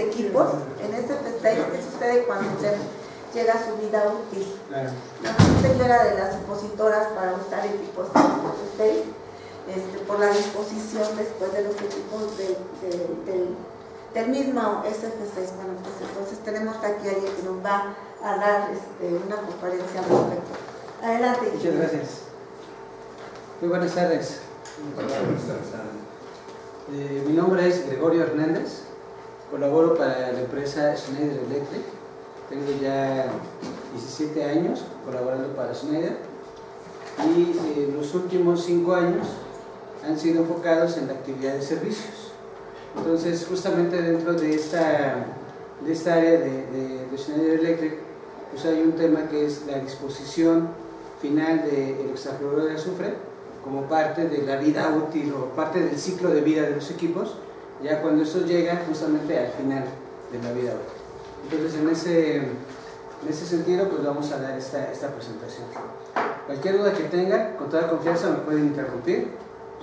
equipos, en SF6, ¿qué sucede cuando llega a su vida útil? Claro. Normalmente yo era de las opositoras para usar equipos SF6, por la disposición después de los equipos del mismo SF6. Bueno, pues entonces tenemos aquí a alguien que nos va a dar una conferencia al respecto. Adelante. Muchas gracias. Muy buenas tardes. Mi nombre es Gregorio Hernández, colaboro para la empresa Schneider Electric. Tengo ya 17 años colaborando para Schneider y los últimos 5 años han sido enfocados en la actividad de servicios. Entonces, justamente dentro de esta área de Schneider Electric, pues hay un tema que es la disposición final del hexafluoruro de azufre como parte de la vida útil o parte del ciclo de vida de los equipos, ya cuando eso llega justamente al final de la vida útil. Entonces, en ese sentido, pues vamos a dar esta presentación. Cualquier duda que tengan, con toda confianza me pueden interrumpir.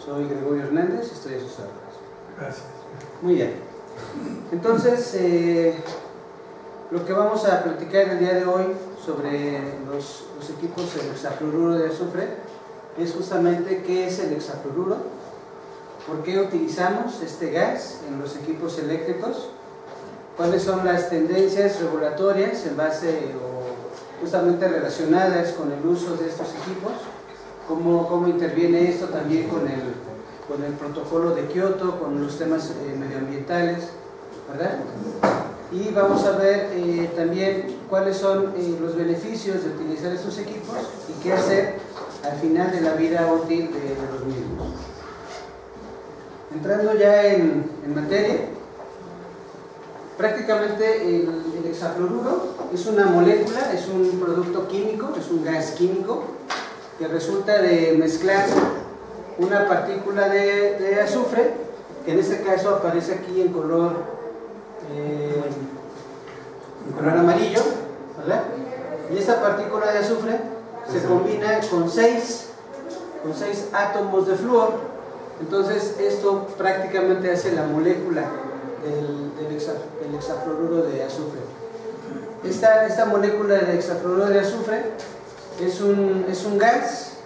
Soy Gregorio Hernández, estoy a sus órdenes. Gracias. Muy bien. Entonces, lo que vamos a platicar el día de hoy sobre los equipos del hexafluoruro de azufre es justamente qué es el hexafluoruro, por qué utilizamos este gas en los equipos eléctricos, cuáles son las tendencias regulatorias en base o justamente relacionadas con el uso de estos equipos, cómo interviene esto también con el protocolo de Kioto, con los temas medioambientales, ¿verdad? Y vamos a ver también cuáles son los beneficios de utilizar estos equipos y qué hacer al final de la vida útil de los mismos. Entrando ya en materia, prácticamente el hexafluoruro es una molécula, es un producto químico, es un gas químico que resulta de mezclar una partícula de azufre, que en este caso aparece aquí en color amarillo, ¿verdad? Y esta partícula de azufre se combina con 6 átomos de flúor. Entonces esto prácticamente hace la molécula del hexafluoruro de azufre. Esta molécula de hexafluoruro de azufre es un gas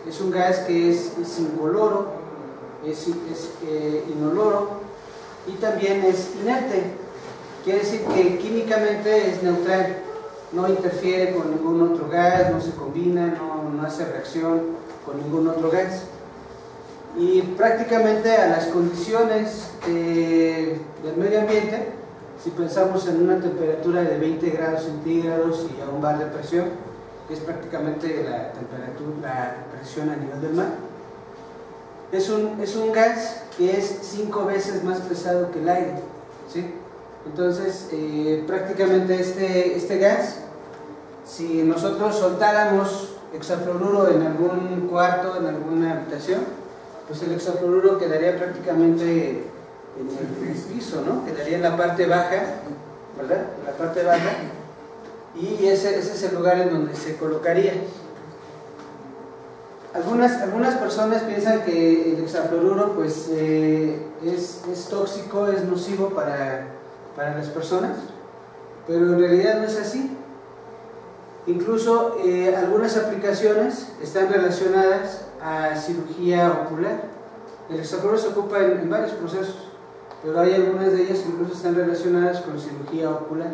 que es incoloro, es inoloro y también es inerte. Quiere decir que químicamente es neutral, no interfiere con ningún otro gas, no se combina, no hace reacción con ningún otro gas. Y prácticamente a las condiciones del medio ambiente, si pensamos en una temperatura de 20 grados centígrados y a un bar de presión, que es prácticamente la presión a nivel del mar, es un gas que es 5 veces más pesado que el aire, ¿sí? Entonces, prácticamente este gas, si nosotros soltáramos hexafluoruro en algún cuarto, en alguna habitación, pues el hexafluoruro quedaría prácticamente en el piso, ¿no? Quedaría en la parte baja, ¿verdad? En la parte baja, y ese es el lugar en donde se colocaría. Algunas personas piensan que el hexafluoruro pues, es tóxico, es nocivo para las personas, pero en realidad no es así. Incluso algunas aplicaciones están relacionadas a cirugía ocular. El hexafluoruro se ocupa en varios procesos, pero hay algunas de ellas que incluso están relacionadas con cirugía ocular.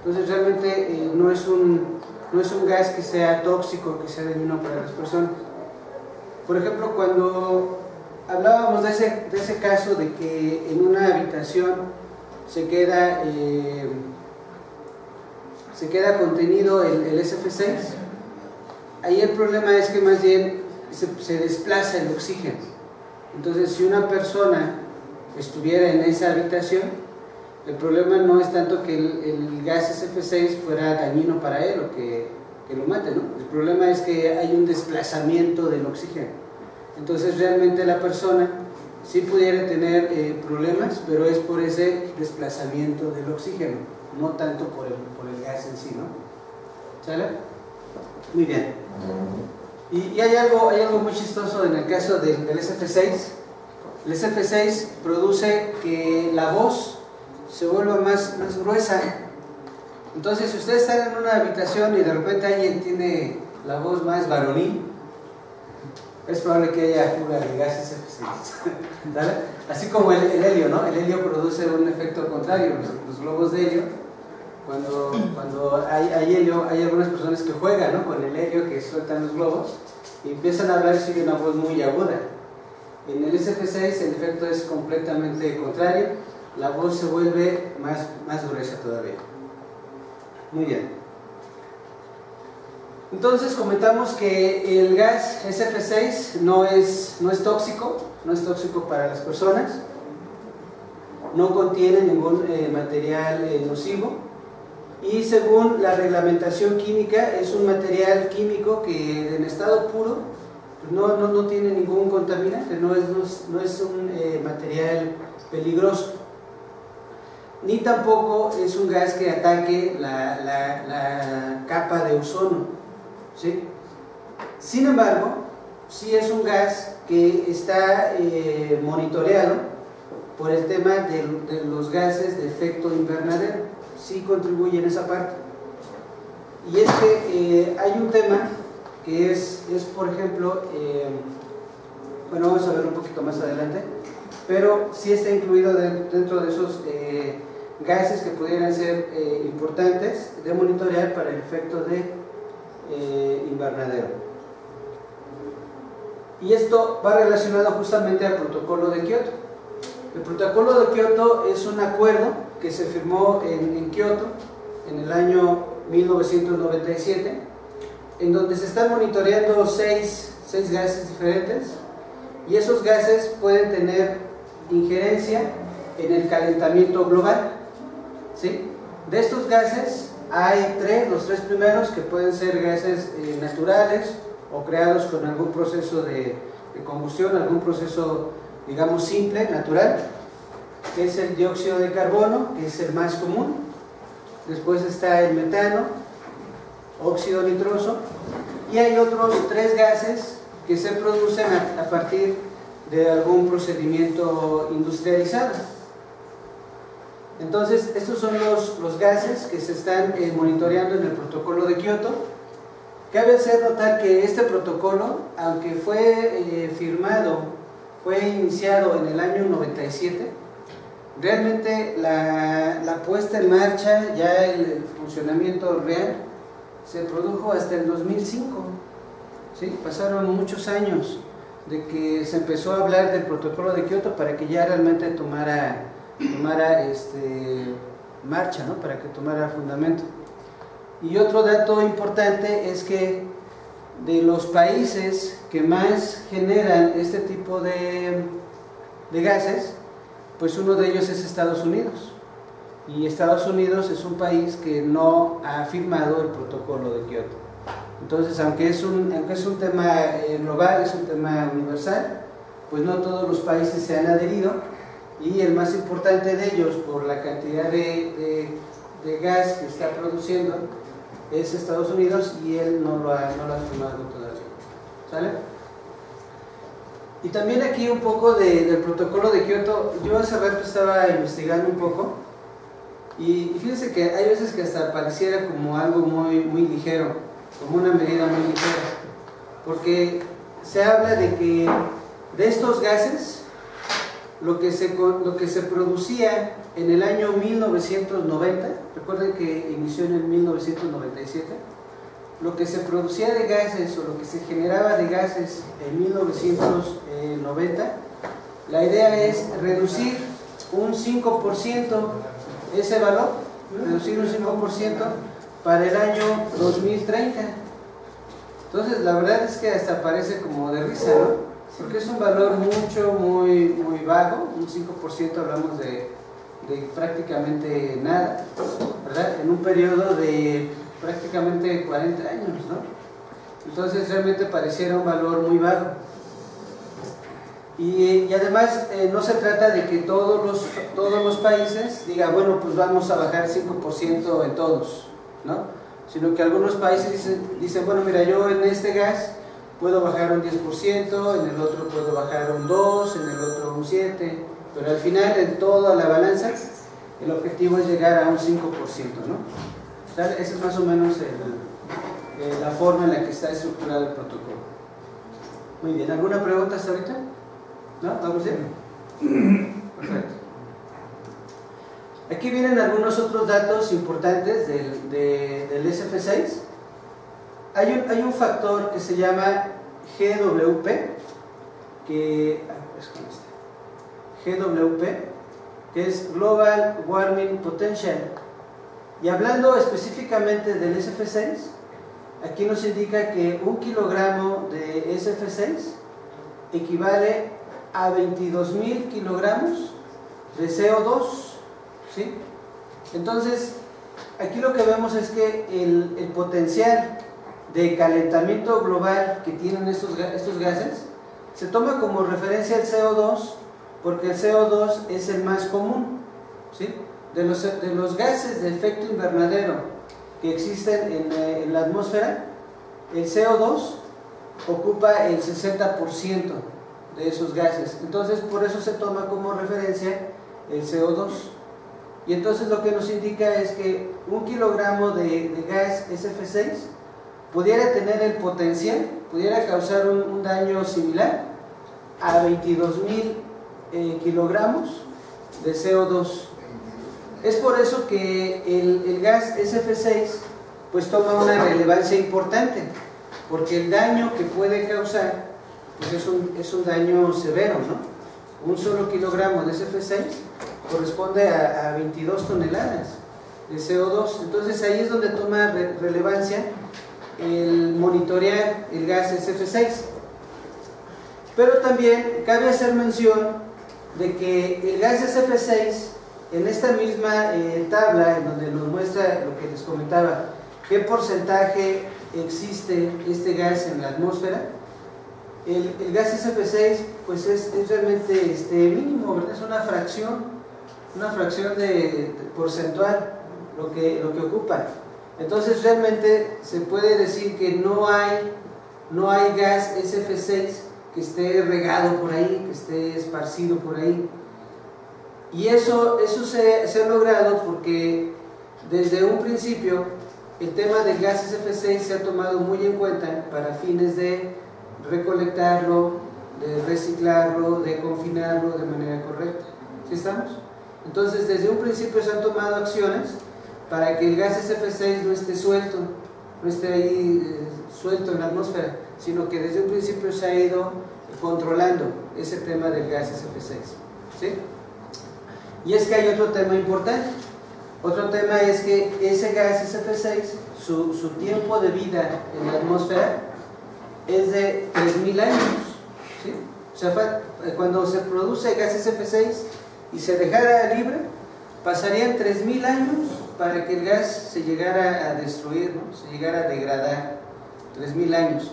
Entonces realmente no es un gas que sea tóxico, que sea dañino para las personas. Por ejemplo, cuando hablábamos de ese caso de que en una habitación se queda contenido el SF6, ahí el problema es que más bien se desplaza el oxígeno. Entonces, si una persona estuviera en esa habitación, el problema no es tanto que el gas SF6 fuera dañino para él o que lo mate, ¿no? El problema es que hay un desplazamiento del oxígeno. Entonces realmente la persona sí pudiera tener problemas, pero es por ese desplazamiento del oxígeno, no tanto por el gas en sí, ¿no? ¿Sale? Muy bien. Y hay algo muy chistoso en el caso del SF6. El SF6 produce que la voz se vuelva más gruesa. Entonces, si ustedes están en una habitación y de repente alguien tiene la voz más varonil, es probable que haya fuga de gases F6. ¿Vale? Así como el helio, ¿no? El helio produce un efecto contrario. Los globos de helio, cuando hay helio, hay algunas personas que juegan, ¿no?, con el helio que sueltan los globos y empiezan a hablar y sigue una voz muy aguda. En el SF6 el efecto es completamente contrario, la voz se vuelve más gruesa todavía. Muy bien. Entonces comentamos que el gas SF6 no es tóxico para las personas, no contiene ningún material nocivo, y según la reglamentación química es un material químico que en estado puro no tiene ningún contaminante, no es un material peligroso, ni tampoco es un gas que ataque la capa de ozono, ¿sí? Sin embargo, sí es un gas que está monitoreado por el tema de los gases de efecto invernadero, sí contribuye en esa parte. Y es que hay un tema que es por ejemplo, bueno, vamos a ver un poquito más adelante, pero sí está incluido dentro de esos gases que pudieran ser importantes de monitorear para el efecto de invernadero. Y esto va relacionado justamente al protocolo de Kioto. El protocolo de Kioto es un acuerdo que se firmó en Kioto en el año 1997, en donde se están monitoreando seis gases diferentes, y esos gases pueden tener injerencia en el calentamiento global, ¿sí? De estos gases hay los tres primeros que pueden ser gases naturales o creados con algún proceso de combustión, algún proceso, digamos, simple, natural, que es el dióxido de carbono, que es el más común. Después está el metano, óxido nitroso, y hay otros tres gases que se producen a partir de algún procedimiento industrializado. Entonces, estos son los gases que se están monitoreando en el protocolo de Kioto. Cabe hacer notar que este protocolo, aunque fue fue iniciado en el año 97, realmente la puesta en marcha, ya el funcionamiento real, se produjo hasta el 2005. ¿Sí? Pasaron muchos años de que se empezó a hablar del protocolo de Kioto para que ya realmente tomara marcha, ¿no? Para que tomara fundamento. Y otro dato importante es que de los países que más generan este tipo de gases, pues uno de ellos es Estados Unidos. Y Estados Unidos es un país que no ha firmado el protocolo de Kioto. Entonces, aunque es un tema global, es un tema universal, pues no todos los países se han adherido, y el más importante de ellos, por la cantidad de gas que está produciendo, es Estados Unidos, y él no lo ha firmado todavía. ¿Sale? Y también aquí un poco del protocolo de Kioto. Yo hace rato estaba investigando un poco, y fíjense que hay veces que hasta pareciera como algo muy ligero, como una medida muy ligera, porque se habla de que de estos gases, lo que se producía en el año 1990, recuerden que inició en el 1997, lo que se producía de gases, o lo que se generaba de gases en 1990, la idea es reducir un 5% ese valor, reducir un 5% para el año 2030. Entonces, la verdad es que hasta parece como de risa, ¿no? Porque es un valor muy vago. Un 5%, hablamos de prácticamente nada, ¿verdad? En un periodo de prácticamente 40 años, ¿no? Entonces realmente pareciera un valor muy bajo. Y además no se trata de que todos los países digan, bueno, pues vamos a bajar 5% en todos, ¿no? Sino que algunos países dicen, bueno, mira, yo en este gas puedo bajar un 10%, en el otro puedo bajar un 2%, en el otro un 7%, pero al final en toda la balanza el objetivo es llegar a un 5%, ¿no? Esa es más o menos la forma en la que está estructurado el protocolo. Muy bien, ¿alguna pregunta hasta ahorita? ¿No? ¿Vamos bien? Perfecto. Aquí vienen algunos otros datos importantes del SF6. Hay un factor que se llama GWP, que es Global Warming Potential. Y hablando específicamente del SF6, aquí nos indica que 1 kilogramo de SF6 equivale a 22.000 kilogramos de CO2, ¿sí? Entonces, aquí lo que vemos es que el potencial de calentamiento global que tienen estos gases se toma como referencia el CO2, porque el CO2 es el más común, ¿sí? De los gases de efecto invernadero que existen en la atmósfera, el CO2 ocupa el 60% de esos gases. Entonces, por eso se toma como referencia el CO2. Y entonces lo que nos indica es que 1 kilogramo de gas SF6 pudiera tener el potencial, pudiera causar un daño similar a 22.000 kilogramos de CO2. Es por eso que el gas SF6 pues toma una relevancia importante, porque el daño que puede causar pues es un daño severo, ¿no? 1 solo kilogramo de SF6 corresponde a 22 toneladas de CO2. Entonces ahí es donde toma relevancia el monitorear el gas SF6. Pero también cabe hacer mención de que el gas SF6, en esta misma tabla en donde nos muestra lo que les comentaba, qué porcentaje existe este gas en la atmósfera, el gas SF6 pues es realmente mínimo, ¿verdad? Es una fracción de porcentual lo que ocupa. Entonces realmente se puede decir que no hay gas SF6 que esté regado por ahí, que esté esparcido por ahí. Y eso se ha logrado porque desde un principio el tema del gas SF6 se ha tomado muy en cuenta para fines de recolectarlo, de reciclarlo, de confinarlo de manera correcta. ¿Sí estamos? Entonces desde un principio se han tomado acciones para que el gas SF6 no esté suelto, no esté ahí suelto en la atmósfera, sino que desde un principio se ha ido controlando ese tema del gas SF6, ¿sí? Y es que hay otro tema importante. Otro tema es que ese gas SF6, su tiempo de vida en la atmósfera es de 3.000 años, ¿sí? O sea, cuando se produce gas SF6 y se dejara libre, pasarían 3.000 años para que el gas se llegara a destruir, ¿no? Se llegara a degradar. 3.000 años.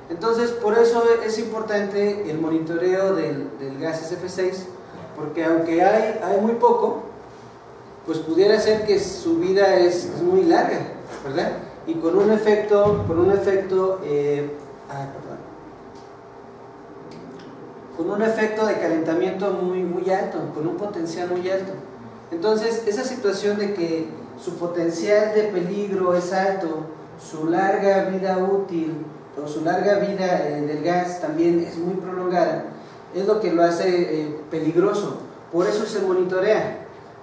Entonces, por eso es importante el monitoreo del gas SF6, porque aunque hay muy poco, pues pudiera ser que su vida es muy larga, ¿verdad? Y con un efecto de calentamiento muy alto, con un potencial muy alto. Entonces, esa situación de que su potencial de peligro es alto, su larga vida útil o su larga vida del gas también es muy prolongada, es lo que lo hace peligroso. Por eso se monitorea.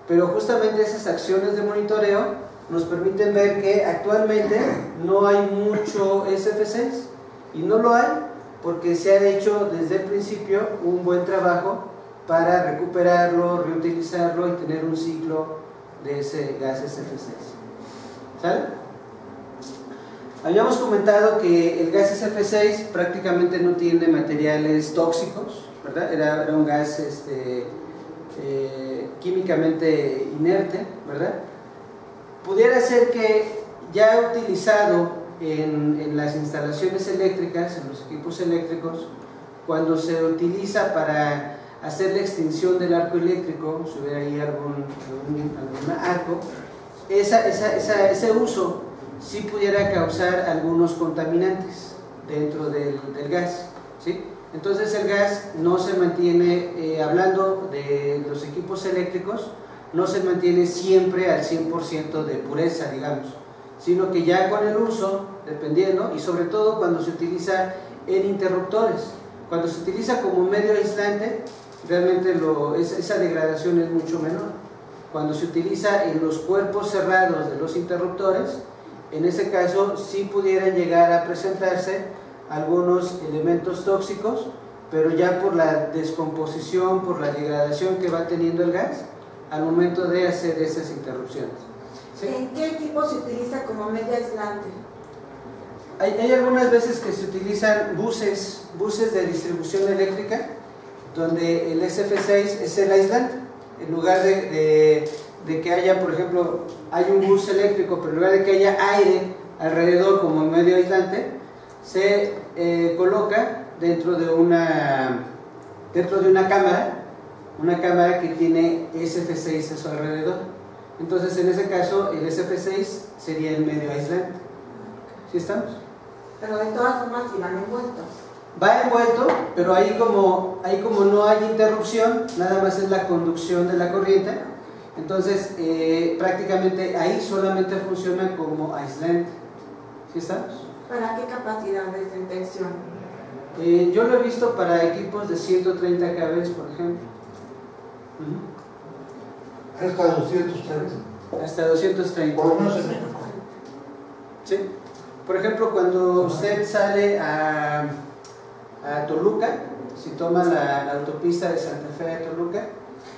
Pero justamente esas acciones de monitoreo nos permiten ver que actualmente no hay mucho SF6, y no lo hay porque se ha hecho desde el principio un buen trabajo para recuperarlo, reutilizarlo y tener un ciclo de ese gas SF6. ¿Sale? Habíamos comentado que el gas SF6 prácticamente no tiene materiales tóxicos, ¿verdad? Era un gas químicamente inerte, ¿verdad? Pudiera ser que ya utilizado en las instalaciones eléctricas, en los equipos eléctricos, cuando se utiliza para hacer la extinción del arco eléctrico, si hubiera ahí algún arco, ese uso sí pudiera causar algunos contaminantes dentro del gas, ¿sí? Entonces el gas no se mantiene, hablando de los equipos eléctricos, no se mantiene siempre al 100% de pureza, digamos, sino que ya con el uso, dependiendo, y sobre todo cuando se utiliza en interruptores. Cuando se utiliza como medio aislante, realmente esa degradación es mucho menor. Cuando se utiliza en los cuerpos cerrados de los interruptores, en ese caso sí pudieran llegar a presentarse algunos elementos tóxicos, pero ya por la descomposición, por la degradación que va teniendo el gas al momento de hacer esas interrupciones. ¿Sí? ¿En qué equipo se utiliza como medio aislante? Hay algunas veces que se utilizan buses de distribución eléctrica, donde el SF6 es el aislante. En lugar de que haya, por ejemplo, hay un bus eléctrico, pero en lugar de que haya aire alrededor como medio aislante, se coloca dentro de una cámara que tiene SF6 a su alrededor. Entonces, en ese caso, el SF6 sería el medio aislante. ¿Sí estamos? Pero de todas formas iban envueltos. Va envuelto, pero ahí como no hay interrupción, nada más es la conducción de la corriente, entonces prácticamente ahí solamente funciona como aislante. ¿Sí estamos? ¿Para qué capacidades de tensión? Yo lo he visto para equipos de 130 kV, por ejemplo. Hasta 230. Hasta 230. Por lo menos en México. Sí. Por ejemplo, cuando usted sale a Toluca, si toma la autopista de Santa Fe a Toluca,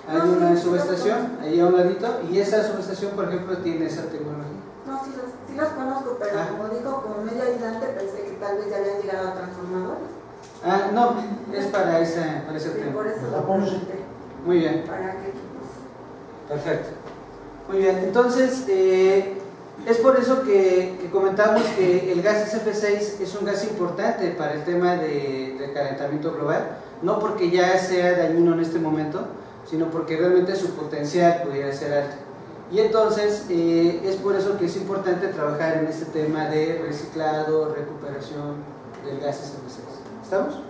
hay una subestación ahí a un ladito, y esa subestación, por ejemplo, tiene esa tecnología. No, sí las conozco, pero como dijo, como medio aislante, pensé que tal vez ya habían llegado a transformadores. No, es para ese tema. Por eso lo pregunté. Muy bien. ¿Para qué equipos? Perfecto. Muy bien, entonces es por eso que comentamos que el gas SF6 es un gas importante para el tema de calentamiento global, no porque ya sea dañino en este momento, sino porque realmente su potencial pudiera ser alto. Y entonces es por eso que es importante trabajar en este tema de reciclado, recuperación del gas SF6. ¿Estamos?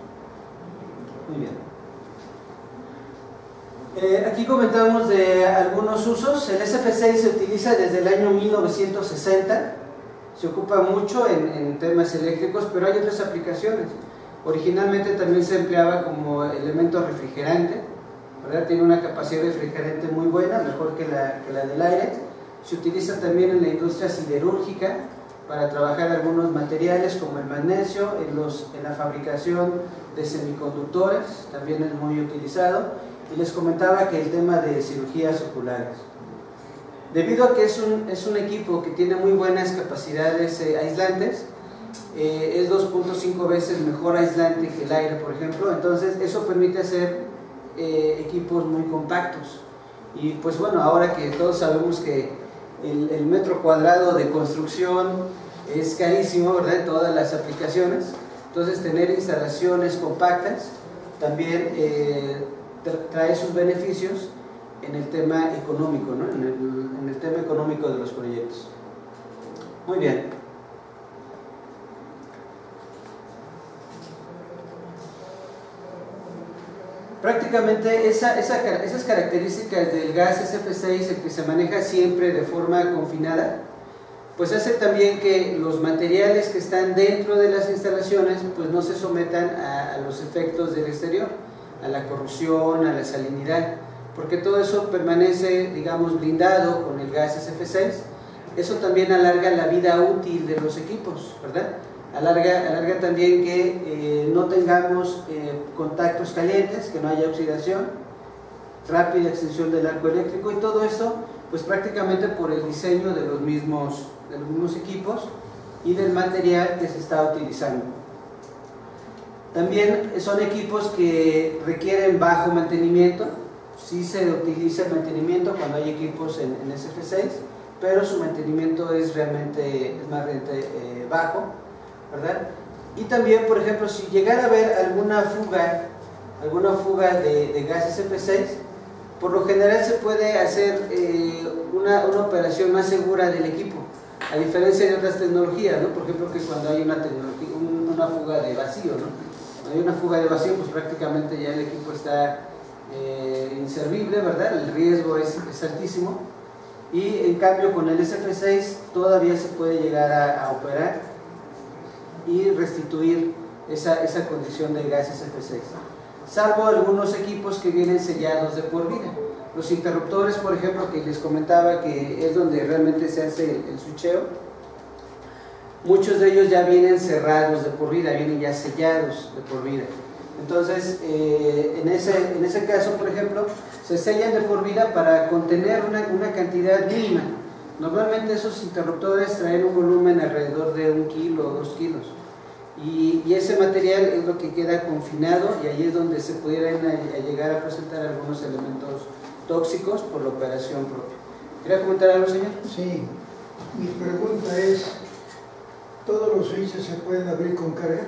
Muy bien. Aquí comentamos de algunos usos. El SF6 se utiliza desde el año 1960, se ocupa mucho en temas eléctricos, pero hay otras aplicaciones. Originalmente también se empleaba como elemento refrigerante, ¿verdad? Tiene una capacidad refrigerante muy buena, mejor que la del aire. Se utiliza también en la industria siderúrgica para trabajar algunos materiales como el magnesio, en la fabricación de semiconductores, también es muy utilizado. Y les comentaba que el tema de cirugías oculares, debido a que es un equipo que tiene muy buenas capacidades aislantes, es 2.5 veces mejor aislante que el aire, por ejemplo, entonces eso permite hacer equipos muy compactos. Y pues bueno, ahora que todos sabemos que el metro cuadrado de construcción es carísimo, ¿verdad?, en todas las aplicaciones, entonces tener instalaciones compactas también trae sus beneficios en el tema económico, ¿no? en el tema económico de los proyectos. Muy bien. Prácticamente esas características del gas SF6, el que se maneja siempre de forma confinada, pues hace también que los materiales que están dentro de las instalaciones pues no se sometan a los efectos del exterior, a la corrosión, a la salinidad, porque todo eso permanece, digamos, blindado con el gas SF6. Eso también alarga la vida útil de los equipos, ¿verdad? Alarga también que no tengamos contactos calientes, que no haya oxidación, rápida extensión del arco eléctrico, y todo esto pues prácticamente por el diseño de los mismos equipos y del material que se está utilizando. También son equipos que requieren bajo mantenimiento. Sí se utiliza el mantenimiento cuando hay equipos en SF6, pero su mantenimiento es más bajo, ¿verdad? Y también, por ejemplo, si llegara a haber alguna fuga de gas SF6, por lo general se puede hacer una operación más segura del equipo, a diferencia de otras tecnologías, ¿no? Por ejemplo, que cuando hay una fuga de vacío, ¿no? Cuando hay una fuga de vacío, pues prácticamente ya el equipo está inservible, ¿verdad? El riesgo es altísimo, y en cambio con el SF6 todavía se puede llegar a operar y restituir esa condición de gas SF6, salvo algunos equipos que vienen sellados de por vida. Los interruptores, por ejemplo, que les comentaba que es donde realmente se hace el switcheo, muchos de ellos ya vienen cerrados de por vida, vienen ya sellados de por vida. Entonces, en ese caso, por ejemplo, se sellan de por vida para contener una cantidad mínima. Normalmente esos interruptores traen un volumen alrededor de 1 kilo o 2 kilos. Y ese material es lo que queda confinado, y ahí es donde se pudieran llegar a presentar algunos elementos tóxicos por la operación propia. ¿Quería comentar algo, señor? Sí, mi pregunta es, ¿todos los switches se pueden abrir con carga?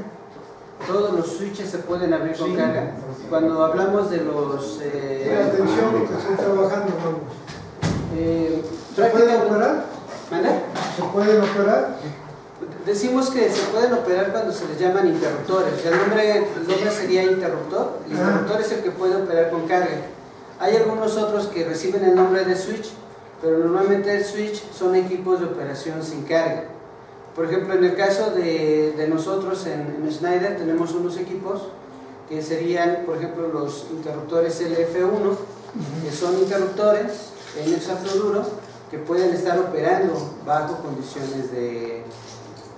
Todos los switches se pueden abrir con Sí. carga. Cuando hablamos de los... Atención, que estoy trabajando, vamos. ¿Se pueden prácticamente- operar? ¿Mande? ¿Se pueden operar? Decimos que se pueden operar cuando se les llaman interruptores. El nombre sería interruptor. El interruptor es el que puede operar con carga. Hay algunos otros que reciben el nombre de switch, pero normalmente el switch son equipos de operación sin carga. Por ejemplo, en el caso de nosotros en Schneider tenemos unos equipos que serían, por ejemplo, los interruptores LF1, que son interruptores en hexafluoruro que pueden estar operando bajo condiciones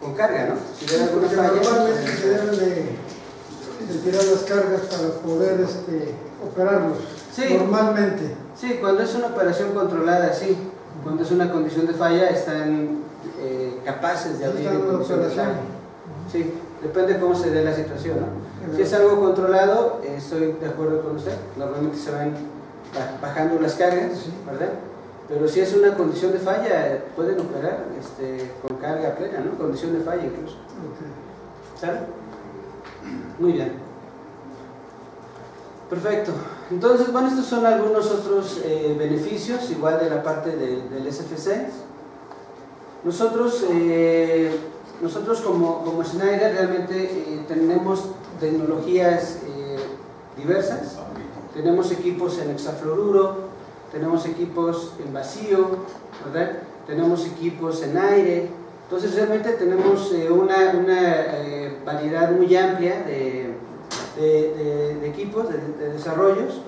con carga, ¿no? Si hubiera alguna Porque falla, normalmente se deben de tirar las cargas para poder operarlos. Sí. Normalmente. sí, cuando es una operación controlada, sí. Cuando es una condición de falla, están capaces de abrir en Están en condición de operación. falla. Sí, depende cómo se dé la situación, ¿no? Si es algo controlado, estoy de acuerdo con usted. Normalmente se van bajando las cargas, Sí. ¿verdad? Pero si es una condición de falla, pueden operar con carga plena, ¿no? Condición de falla incluso. Ok. ¿Sale? Muy bien. Perfecto. Entonces, bueno, estos son algunos otros beneficios, igual de la parte del SF6. Nosotros como Schneider realmente tenemos tecnologías diversas. Tenemos equipos en hexafluoruro, tenemos equipos en vacío, ¿verdad? Tenemos equipos en aire. Entonces realmente tenemos una variedad muy amplia de equipos, de desarrollos.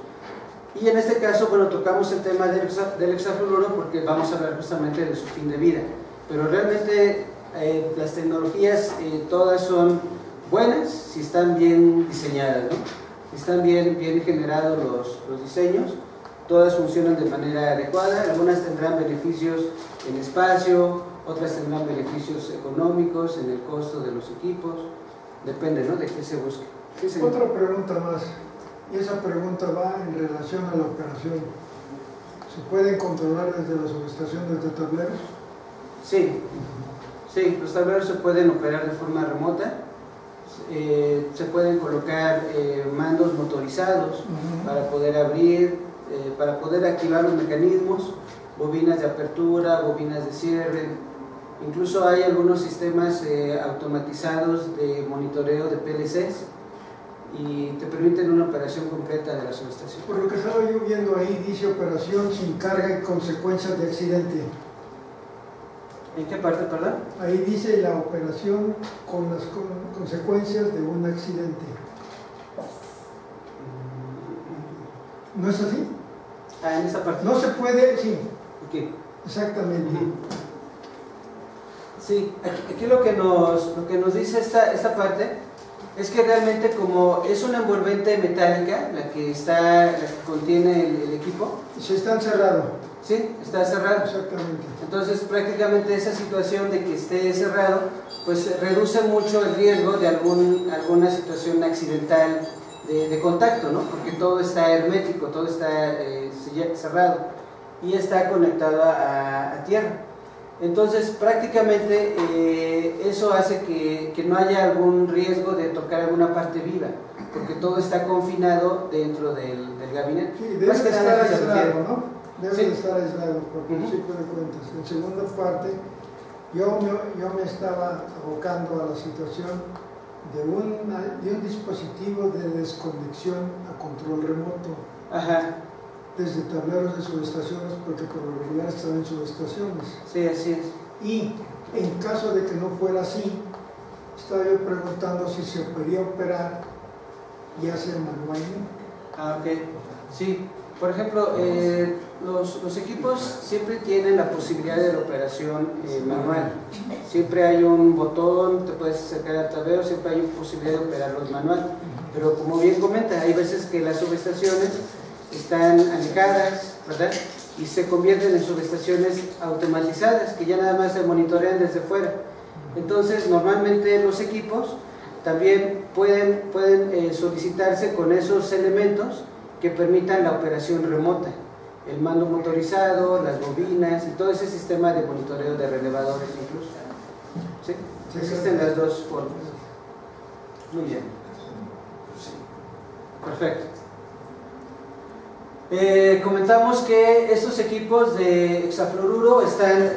Y en este caso, bueno, tocamos el tema del hexafluoruro porque vamos a hablar justamente de su fin de vida. Pero realmente las tecnologías todas son buenas si están bien diseñadas, ¿no? Si están bien generados los diseños, todas funcionan de manera adecuada. Algunas tendrán beneficios en espacio, otras tendrán beneficios económicos en el costo de los equipos, depende, ¿no?, de qué se busque. Sí, señor. Otra pregunta más, y esa pregunta va en relación a la operación. ¿Se pueden controlar desde las subestaciones de tableros? Sí, sí, los tableros se pueden operar de forma remota. Se pueden colocar mandos motorizados para poder abrir, para poder activar los mecanismos, bobinas de apertura, bobinas de cierre. Incluso hay algunos sistemas automatizados de monitoreo de PLCs y te permiten una operación completa de la subestación. Por lo que estaba yo viendo ahí, dice operación sin carga y consecuencias de accidente. ¿En qué parte, perdón? Ahí dice la operación con las consecuencias de un accidente. ¿No es así? Ah, en esa parte. No se puede, sí, Ok. exactamente. Sí, aquí lo que nos dice esta parte es que realmente como es una envolvente metálica la que contiene el equipo, Se está encerrado, sí, está cerrado. exactamente. Entonces prácticamente esa situación de que esté cerrado pues reduce mucho el riesgo de alguna situación accidental de contacto, ¿no? Porque todo está hermético, todo está cerrado y está conectado a tierra. Entonces prácticamente eso hace que no haya algún riesgo de tocar alguna parte viva, porque todo está confinado dentro del gabinete. Sí, debe Más de que estar nada se aislado, refiere. ¿no? Debe Sí. de estar aislado, por principio de cuentas. En segunda parte, yo me estaba abocando a la situación de un dispositivo de desconexión a control remoto. Ajá, desde tableros de subestaciones, porque por lo regular están en subestaciones. sí, así es. Y en caso de que no fuera así, estaba yo preguntando si se podría operar ya sea manualmente. Ah, ok. Sí, por ejemplo, los equipos siempre tienen la posibilidad de la operación manual. Siempre hay un botón, te puedes acercar al tablero, siempre hay posibilidad de operarlos manual. Pero como bien comenta, hay veces que las subestaciones están alejadas, ¿verdad? Y se convierten en subestaciones automatizadas, que ya nada más se monitorean desde fuera. Entonces, normalmente los equipos también pueden solicitarse con esos elementos que permitan la operación remota, el mando motorizado, las bobinas y todo ese sistema de monitoreo de relevadores incluso. ¿Sí? Existen las dos formas. Muy bien. Perfecto. Comentamos que estos equipos de hexafluoruro están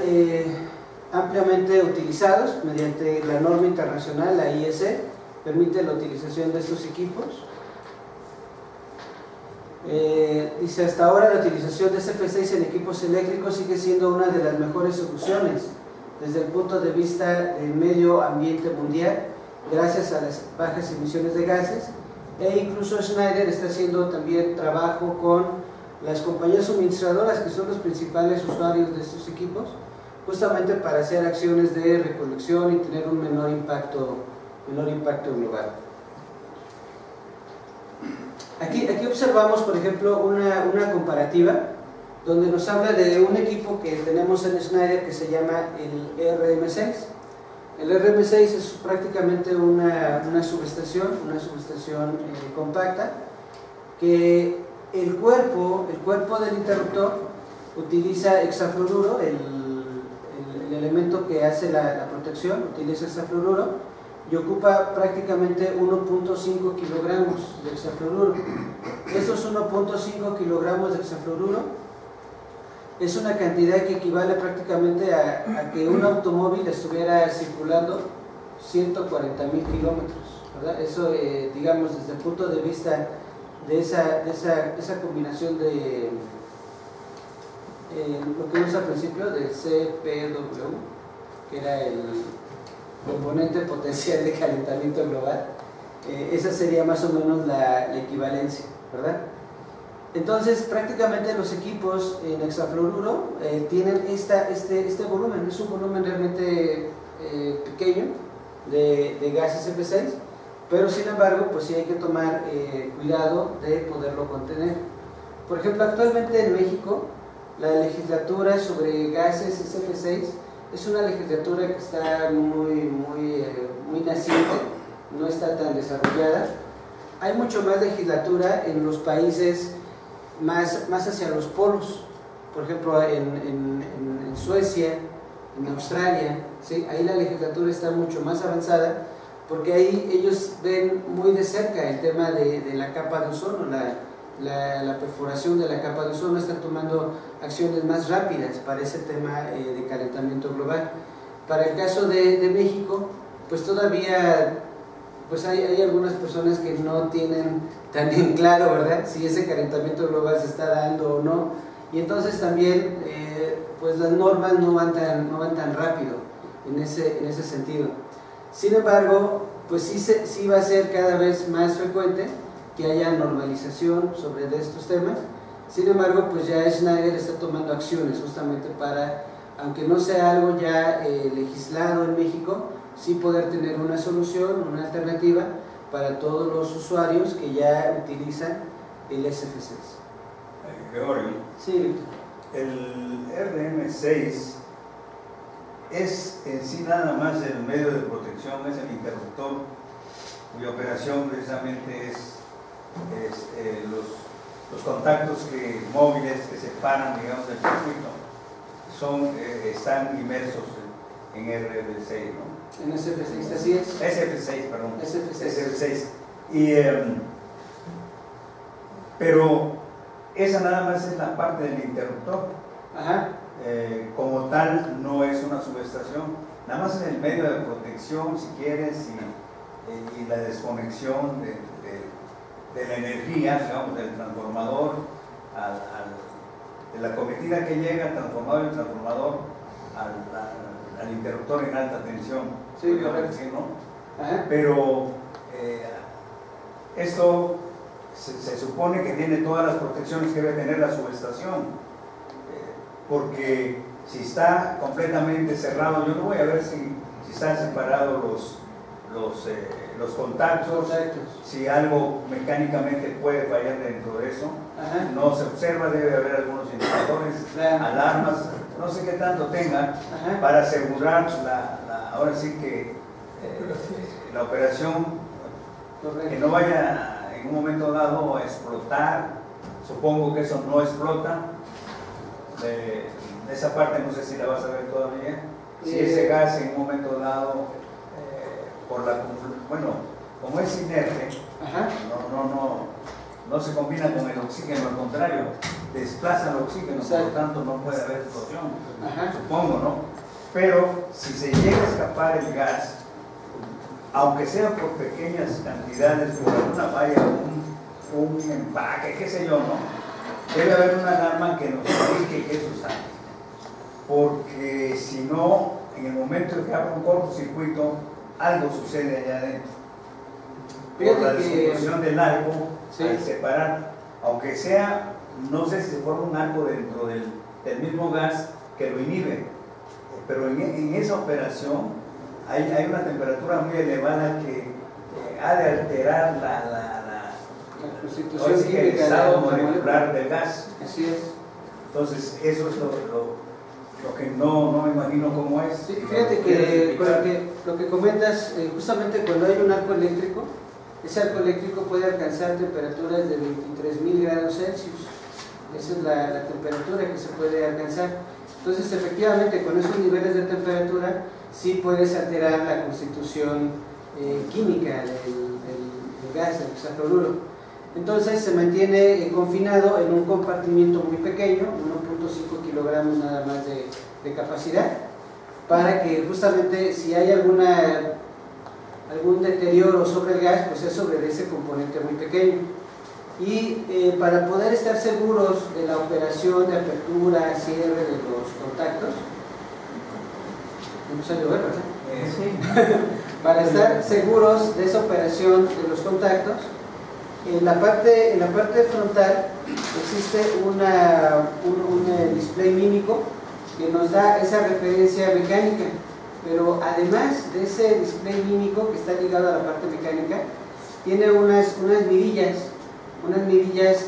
ampliamente utilizados mediante la norma internacional, la IEC, permite la utilización de estos equipos. Dice, hasta ahora la utilización de SF6 en equipos eléctricos sigue siendo una de las mejores soluciones desde el punto de vista del medio ambiente mundial, gracias a las bajas emisiones de gases, e incluso Schneider está haciendo también trabajo con las compañías suministradoras, que son los principales usuarios de estos equipos, justamente para hacer acciones de recolección y tener un menor impacto global. Aquí observamos, por ejemplo, una comparativa donde nos habla de un equipo que tenemos en Schneider que se llama el RM6. El RM6 es prácticamente una subestación compacta, que el cuerpo del interruptor utiliza hexafluoruro, el elemento que hace la protección, utiliza hexafluoruro, y ocupa prácticamente 1.5 kilogramos de hexafluoruro. Estos 1.5 kilogramos de hexafluoruro es una cantidad que equivale prácticamente a que un automóvil estuviera circulando 140,000 kilómetros, ¿verdad? Eso, digamos, desde el punto de vista de esa combinación de lo que vimos al principio de CPW, que era el componente potencial de calentamiento global, esa sería más o menos la equivalencia, ¿verdad? Entonces, prácticamente los equipos en hexafluoruro tienen este volumen, es un volumen realmente pequeño de gases SF6, pero sin embargo, pues sí hay que tomar cuidado de poderlo contener. Por ejemplo, actualmente en México, la legislatura sobre gases SF6 es una legislatura que está muy naciente, no está tan desarrollada. Hay mucho más legislatura en los países más hacia los polos, por ejemplo en Suecia, en Australia, ¿sí? Ahí la legislatura está mucho más avanzada, porque ahí ellos ven muy de cerca el tema de la capa de ozono, la perforación de la capa de ozono, están tomando acciones más rápidas para ese tema de calentamiento global. Para el caso de México, pues todavía pues hay algunas personas que no tienen tan bien claro, ¿verdad?, si ese calentamiento global se está dando o no, y entonces también pues las normas no van tan rápido en ese sentido. Sin embargo, pues sí va a ser cada vez más frecuente que haya normalización sobre estos temas. Sin embargo, pues ya Schneider está tomando acciones justamente para, aunque no sea algo ya legislado en México, sí poder tener una solución, una alternativa para todos los usuarios que ya utilizan el SF6. Gregorio, Sí. el RM6 es en sí nada más el medio de protección, es el interruptor cuya operación precisamente es los contactos móviles que separan, digamos, del circuito, están inmersos en RM6, ¿no? En SF6, así es. SF6, perdón. SF6. Pero esa nada más es la parte del interruptor. Ajá. Como tal, no es una subestación. Nada más es el medio de protección, si quieres, y la desconexión de la energía, digamos, del transformador, de la cometida que llega al transformador y el transformador al interruptor en alta tensión. Sí, correcto. Decir, ¿no? Ajá. Pero esto se supone que tiene todas las protecciones que debe tener la subestación, porque si está completamente cerrado, yo no voy a ver si están separados los contactos, si algo mecánicamente puede fallar dentro de eso. Ajá. No se observa, debe haber algunos indicadores, Claro. alarmas, no sé qué tanto tenga, Ajá. para asegurar ahora sí que la operación, que Correcto. no vaya en un momento dado a explotar. Supongo que eso no explota. De esa parte no sé si la vas a ver todavía. Si ese gas en un momento dado, como es inerte, Ajá. no se combina con el oxígeno, al contrario, desplaza el oxígeno, por lo tanto no puede haber explosión. Ajá. Supongo, ¿no? Pero si se llega a escapar el gas, aunque sea por pequeñas cantidades, por alguna falla, un empaque, qué sé yo, ¿no? Debe haber una alarma que nos indique que eso sale. Porque si no, en el momento en que haga un cortocircuito, algo sucede allá adentro. Por la distribución del arco, sí, al separar, aunque sea, no sé si se forma un arco dentro del mismo gas que lo inhibe, pero en esa operación hay una temperatura muy elevada que ha de alterar la constitución el química estado de la molecular del gas. Así es. Entonces, eso es lo que no me imagino cómo es. Sí, fíjate que lo que comentas, justamente cuando hay un arco eléctrico, ese arco eléctrico puede alcanzar temperaturas de 23.000 grados Celsius. Esa es la temperatura que se puede alcanzar. Entonces, efectivamente, con esos niveles de temperatura, sí puedes alterar la constitución química del gas, del hexafluoruro. Entonces, se mantiene confinado en un compartimiento muy pequeño, 1.5 kilogramos nada más de capacidad, para que justamente si hay algún deterioro sobre el gas, pues es sobre ese componente muy pequeño. Y para poder estar seguros de la operación de apertura, cierre de los contactos, empieza a llover, ¿verdad? Para estar seguros de esa operación de los contactos, en la parte frontal existe un display mímico que nos da esa referencia mecánica, pero además de ese display mímico que está ligado a la parte mecánica, tiene unas mirillas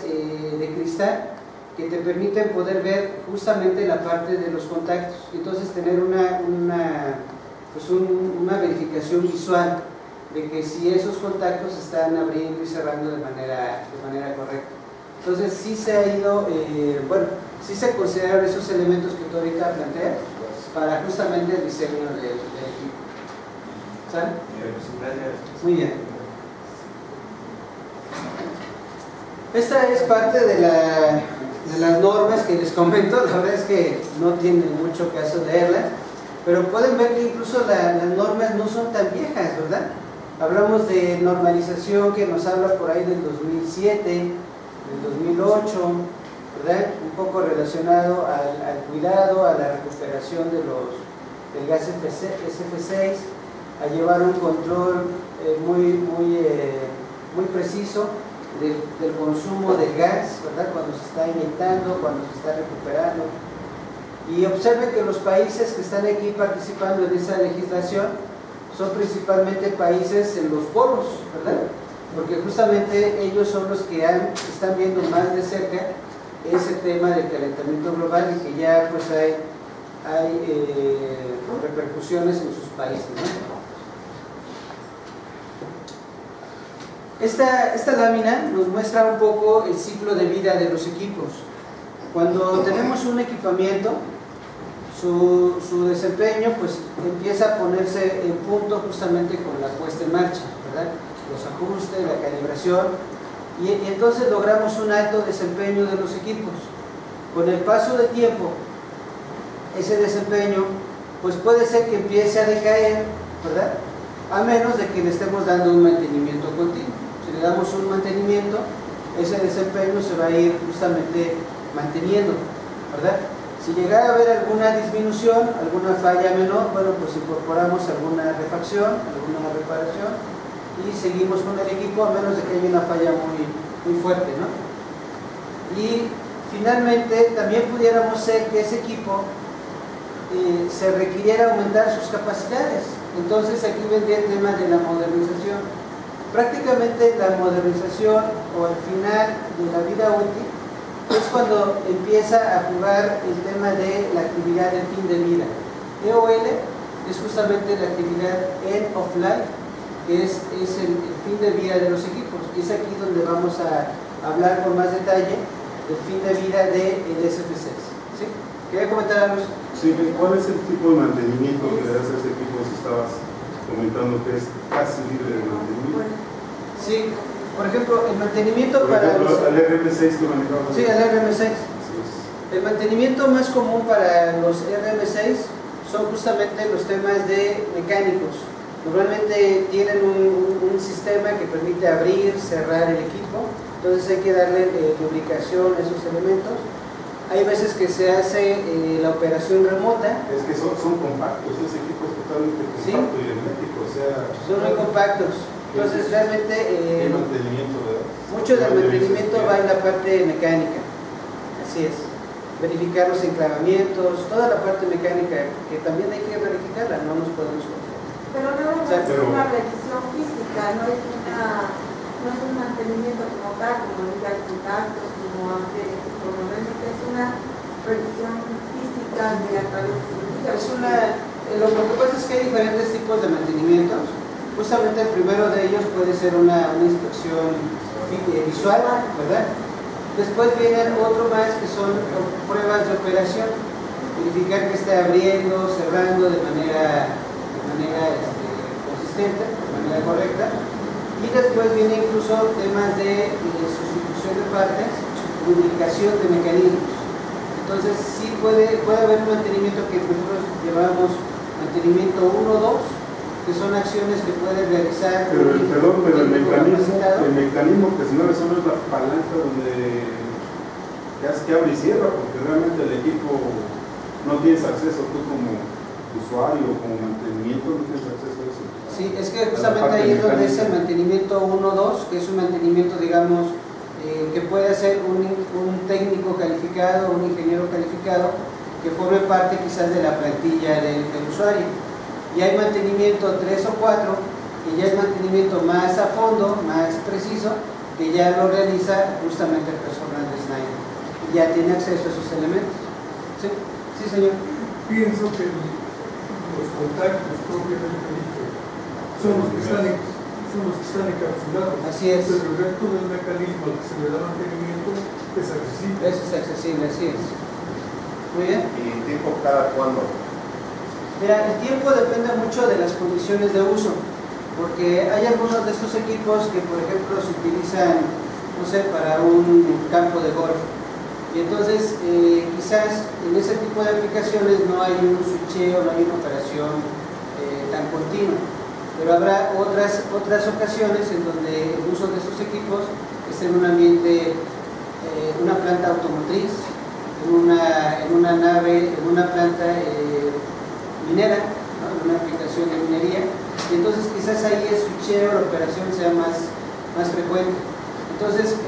de cristal que te permiten poder ver justamente la parte de los contactos, y entonces tener una verificación visual de que si esos contactos están abriendo y cerrando de manera correcta. Entonces sí se ha ido, sí se consideraron esos elementos que tú ahorita planteas para justamente el diseño del equipo. ¿Sale? Muy bien. Esta es parte de las normas que les comento. La verdad es que no tiene mucho caso leerlas, pero pueden ver que incluso las normas no son tan viejas, ¿verdad? Hablamos de normalización que nos habla por ahí del 2007, del 2008, ¿verdad? Un poco relacionado al cuidado, a la recuperación del gas SF6, a llevar un control muy preciso del consumo de gas, ¿verdad? Cuando se está inyectando, cuando se está recuperando. Y observen que los países que están aquí participando en esa legislación son principalmente países en los polos, ¿verdad? Porque justamente ellos son los que están viendo más de cerca ese tema del calentamiento global y que ya pues hay repercusiones en sus países, ¿no? Esta lámina nos muestra un poco el ciclo de vida de los equipos. Cuando tenemos un equipamiento, su desempeño pues empieza a ponerse en punto justamente con la puesta en marcha, ¿verdad? Los ajustes, la calibración, y entonces logramos un alto desempeño de los equipos. Con el paso del tiempo, ese desempeño pues puede ser que empiece a decaer, ¿verdad? A menos de que le estemos dando un mantenimiento continuo. Si le damos un mantenimiento, ese desempeño se va a ir justamente manteniendo, ¿verdad? Si llegara a haber alguna disminución, alguna falla menor, bueno, pues incorporamos alguna refacción, alguna reparación y seguimos con el equipo a menos de que haya una falla muy fuerte, ¿no? Y finalmente también pudiéramos ser que ese equipo se requiriera aumentar sus capacidades. Entonces aquí vendría el tema de la modernización. Prácticamente la modernización o al final de la vida útil es cuando empieza a jugar el tema de la actividad de fin de vida. EOL es justamente la actividad end of life, que es el fin de vida de los equipos. Y es aquí donde vamos a hablar con más detalle del fin de vida del SF6. ¿Sí? ¿Quería comentar algo? Sí, ¿cuál es el tipo de mantenimiento que le das a ese equipo? Si estabas comentando que es casi libre de mantenimiento. Sí, por ejemplo, el mantenimiento por para ejemplo, los... al RM6 que manejamos. Sí, al RM6. El mantenimiento más común para los RM6 son justamente los temas de mecánicos. Normalmente tienen un sistema que permite abrir, cerrar el equipo, entonces hay que darle lubricación a esos elementos. Hay veces que se hace la operación remota. Es que son compactos, ese equipo es totalmente compacto, ¿sí? Y hermético, o sea... Son muy compactos. Entonces realmente ¿qué mantenimiento, verdad? Mucho del mantenimiento va en la parte mecánica. Así es. Verificar los enclavamientos, toda la parte mecánica que también hay que verificarla, no nos podemos confiar. Pero no es una revisión física, no es un mantenimiento como tal, como limpiar contactos, como abrir el equipo. Normalmente es una revisión física de a través de lo que pasa es que hay diferentes tipos de mantenimientos. Justamente el primero de ellos puede ser una inspección visual, ¿verdad? Después vienen otro más que son pruebas de operación, verificar que esté abriendo, cerrando de manera consistente, de manera correcta. Y después viene incluso temas de sustitución de partes, lubricación de mecanismos. Entonces sí puede haber un mantenimiento que nosotros llamamos mantenimiento 1 o 2, que son acciones que puede realizar. Pero el mecanismo que si no es la palanca donde que abre y cierra, porque realmente el equipo no tienes acceso tú como usuario, como mantenimiento, no tienes acceso a eso. Sí, es que justamente ahí es donde es el mantenimiento 1-2, que es un mantenimiento, digamos, que puede hacer un técnico calificado, un ingeniero calificado, que forme parte quizás de la plantilla del usuario. Y hay mantenimiento 3 o 4, que ya es mantenimiento más a fondo, más preciso, que ya lo realiza justamente el personal de Schneider. Y ya tiene acceso a esos elementos. ¿Sí? Sí, señor. Pienso que los contactos propiamente dicho son los que están encapsulados. Así es. Pero el resto del mecanismo al que se le da mantenimiento es accesible. Eso es accesible, así es. Muy bien. ¿Y el tiempo cada cuándo? Mira, el tiempo depende mucho de las condiciones de uso, porque hay algunos de estos equipos que, por ejemplo, se utilizan, no sé, para un campo de golf. Y entonces, quizás en ese tipo de aplicaciones no hay un switcheo, no hay una operación tan continua. Pero habrá otras ocasiones en donde el uso de estos equipos es en un ambiente, una planta automotriz, en una nave, en una planta minera, ¿no? Una aplicación de minería, y entonces quizás ahí el switcheo, la operación sea más frecuente. Entonces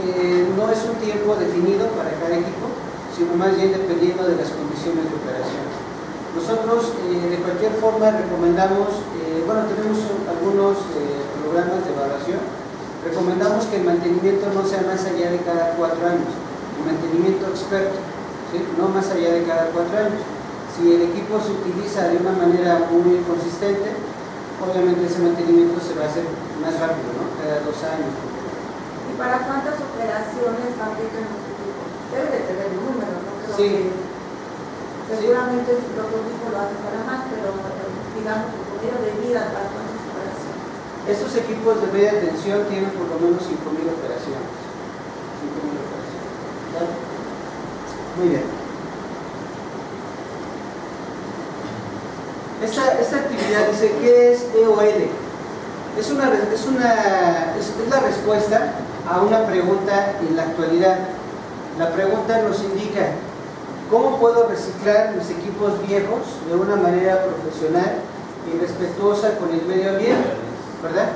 no es un tiempo definido para cada equipo, sino más bien dependiendo de las condiciones de operación. Nosotros de cualquier forma recomendamos, tenemos algunos programas de evaluación, recomendamos que el mantenimiento no sea más allá de cada 4 años, el mantenimiento experto, ¿sí? No más allá de cada 4 años. Si el equipo se utiliza de una manera muy consistente, obviamente ese mantenimiento se va a hacer más rápido, ¿no? Cada 2 años. ¿Y para cuántas operaciones fabrican los equipos? Debe de tener un número, ¿no? Creo sí. Que seguramente el prototipo lo hace para más, pero digamos el promedio de vida para cuántas operaciones. Estos equipos de media tensión tienen por lo menos 5.000 operaciones. 5.000 operaciones. ¿Vale? Muy bien. Esta actividad dice, ¿qué es EOL? Es la respuesta a una pregunta en la actualidad. La pregunta nos indica: ¿cómo puedo reciclar mis equipos viejos de una manera profesional y respetuosa con el medio ambiente? ¿Verdad?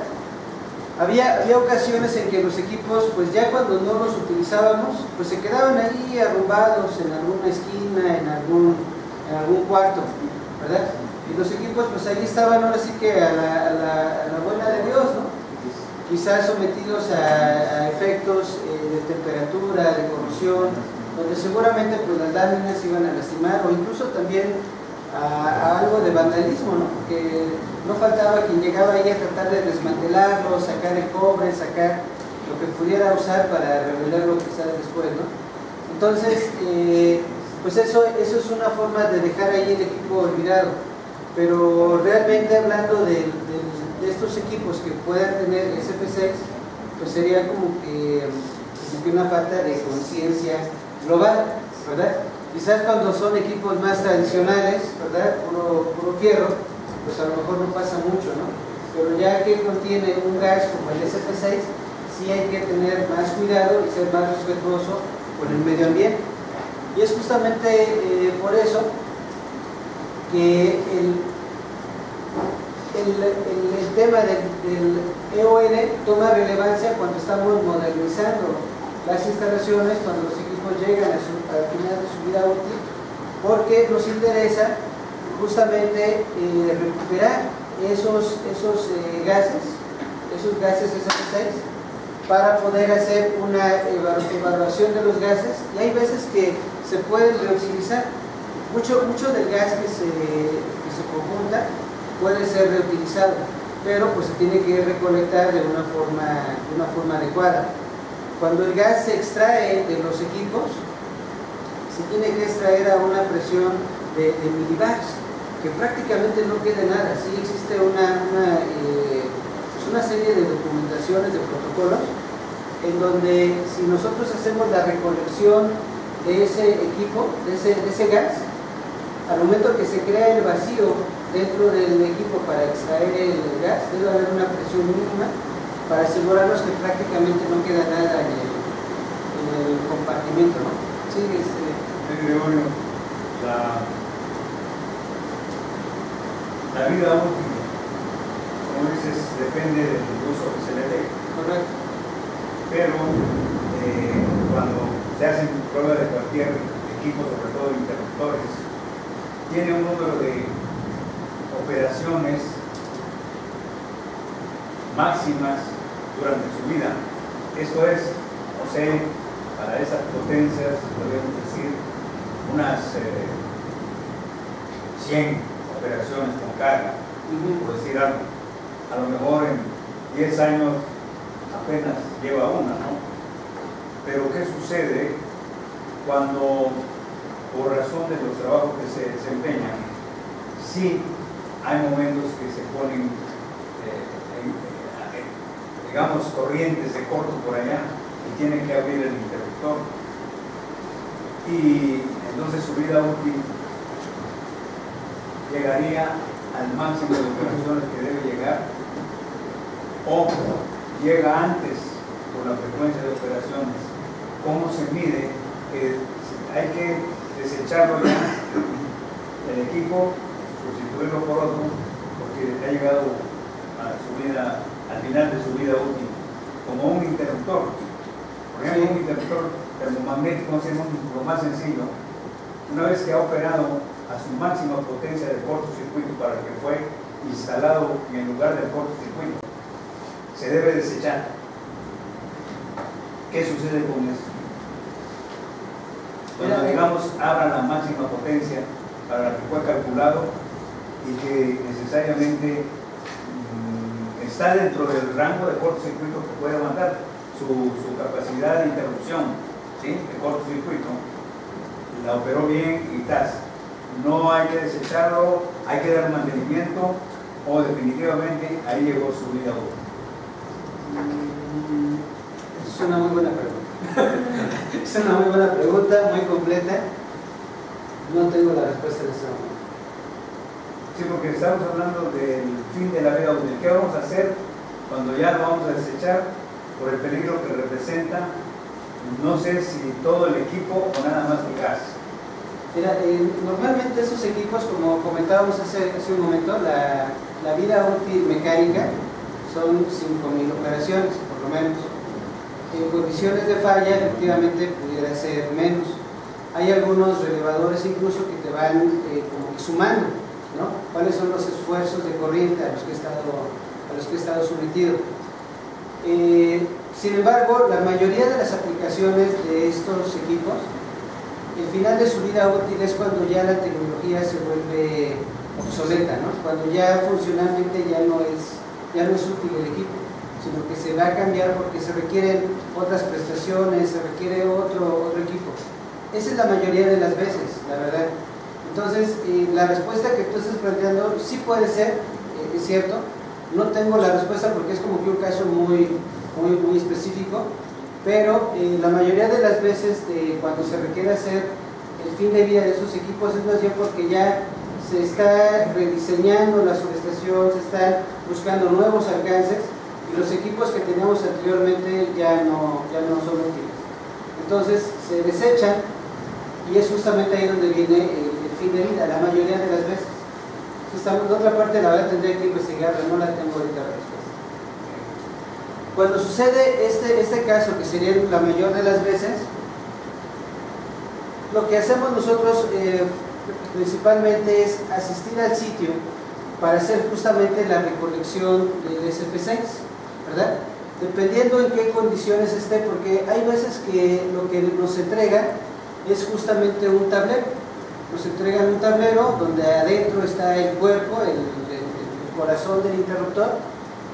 Había ocasiones en que los equipos, pues ya cuando no los utilizábamos, pues se quedaban ahí arrumbados en alguna esquina, en algún cuarto, ¿verdad? Y los equipos, pues ahí estaban ahora sí que a la buena de Dios, ¿no? Quizás sometidos a efectos de temperatura, de corrosión, donde seguramente pues las láminas se iban a lastimar, o incluso también a algo de vandalismo, ¿no? Porque no faltaba quien llegaba ahí a tratar de desmantelarlo, sacar el cobre, sacar lo que pudiera usar para revelarlo quizás después, ¿no? Entonces, pues eso es una forma de dejar ahí el equipo olvidado. Pero realmente hablando de estos equipos que puedan tener SF6, pues sería como que una falta de conciencia global, ¿verdad? Quizás cuando son equipos más tradicionales, ¿verdad? Puro fierro, pues a lo mejor no pasa mucho, ¿no? Pero ya que contiene un gas como el SF6, sí hay que tener más cuidado y ser más respetuoso con el medio ambiente. Y es justamente por eso que el tema del EON toma relevancia cuando estamos modernizando las instalaciones, cuando los equipos llegan al final de su vida útil, porque nos interesa justamente recuperar esos gases SF6 para poder hacer una evaluación de los gases, y hay veces que se pueden reutilizar. Mucho del gas que se conjunta puede ser reutilizado, pero pues se tiene que recolectar de una forma adecuada. Cuando el gas se extrae de los equipos, se tiene que extraer a una presión de milibars, que prácticamente no quede nada. Sí existe una serie de documentaciones, de protocolos, en donde si nosotros hacemos la recolección de ese equipo, de ese gas, al momento que se crea el vacío dentro del equipo para extraer el gas, debe haber una presión mínima para asegurarnos que prácticamente no queda nada en el compartimento, ¿no? Sí, Gregorio, la vida útil, como dices, depende del uso que se le dé. Correcto. Pero cuando se hacen pruebas de cualquier equipo, sobre todo interruptores, tiene un número de operaciones máximas durante su vida. Esto es, no sé, para esas potencias, podríamos decir, unas 100 operaciones con carga, por decir algo. A lo mejor en 10 años apenas lleva una, ¿no? Pero ¿qué sucede cuando, por razón de los trabajos que se desempeñan, sí hay momentos que se ponen, digamos, corrientes de corto por allá y tienen que abrir el interruptor? Y entonces su vida útil llegaría al máximo de operaciones que debe llegar, o llega antes por la frecuencia de operaciones. ¿Cómo se mide? Hay que desecharlo ya, el equipo, sustituirlo por otro, porque ha llegado a su vida, al final de su vida útil, como un interruptor. Por ejemplo, un interruptor termomagnético, lo más sencillo, una vez que ha operado a su máxima potencia de cortocircuito para el que fue instalado en el lugar del cortocircuito, se debe desechar. ¿Qué sucede con eso? Cuando, digamos, abra la máxima potencia para la que fue calculado y que necesariamente está dentro del rango de cortocircuito que puede aguantar su capacidad de interrupción, ¿sí?, de cortocircuito, la operó bien y tal. No hay que desecharlo, hay que dar mantenimiento, o definitivamente ahí llegó su vida útil. Es una muy buena pregunta. Es una muy buena pregunta, muy completa. No tengo la respuesta en este momento. Sí, porque estamos hablando del fin de la vida útil. ¿Qué vamos a hacer cuando ya lo vamos a desechar por el peligro que representa, no sé si todo el equipo o nada más el gas. Mira, normalmente esos equipos, como comentábamos hace un momento, la vida útil mecánica son 5.000 operaciones, por lo menos. En condiciones de falla, efectivamente, pudiera ser menos. Hay algunos relevadores incluso que te van como que sumando, ¿no? ¿Cuáles son los esfuerzos de corriente a los que he estado sometido? Sin embargo, la mayoría de las aplicaciones de estos equipos, el final de su vida útil es cuando ya la tecnología se vuelve obsoleta, ¿no? Cuando ya funcionalmente ya no es útil el equipo, sino que se va a cambiar porque se requieren otras prestaciones, se requiere otro equipo. Esa es la mayoría de las veces, la verdad. Entonces, la respuesta que tú estás planteando sí puede ser, es cierto. No tengo la respuesta porque es como que un caso muy específico, pero la mayoría de las veces cuando se requiere hacer el fin de vida de esos equipos es más bien porque ya se está rediseñando la subestación, se están buscando nuevos alcances y los equipos que teníamos anteriormente ya no son útiles. Entonces se desechan y es justamente ahí donde viene el fin de vida, la mayoría de las veces. De otra parte, la verdad tendría que investigarla, no la tengo ahorita la respuesta. Cuando sucede este caso, que sería la mayor de las veces, lo que hacemos nosotros principalmente es asistir al sitio para hacer justamente la recolección del SF6, ¿verdad? Dependiendo en qué condiciones esté, porque hay veces que lo que nos entrega es justamente un tablero. Nos entregan un tablero donde adentro está el cuerpo, el corazón del interruptor,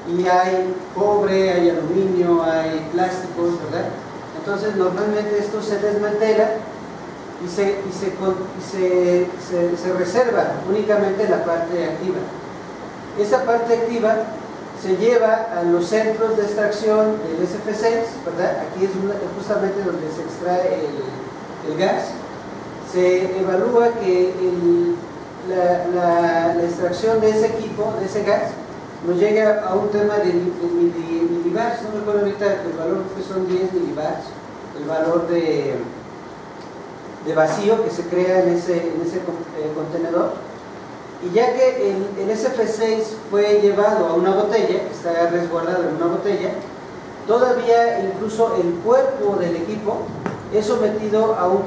y hay cobre, hay aluminio, hay plásticos, ¿verdad? Entonces normalmente esto se desmantela y se reserva únicamente la parte activa. Esa parte activa se lleva a los centros de extracción del SF6, ¿verdad? Aquí es justamente donde se extrae el gas. Se evalúa que la extracción de ese equipo, de ese gas, nos llega a un tema de milibars. No me acuerdo ahorita el valor, que son 10 milibars, el valor de vacío que se crea en ese contenedor. Y ya que el SF6 fue llevado a una botella, está resguardado en una botella, todavía incluso el cuerpo del equipo es sometido a un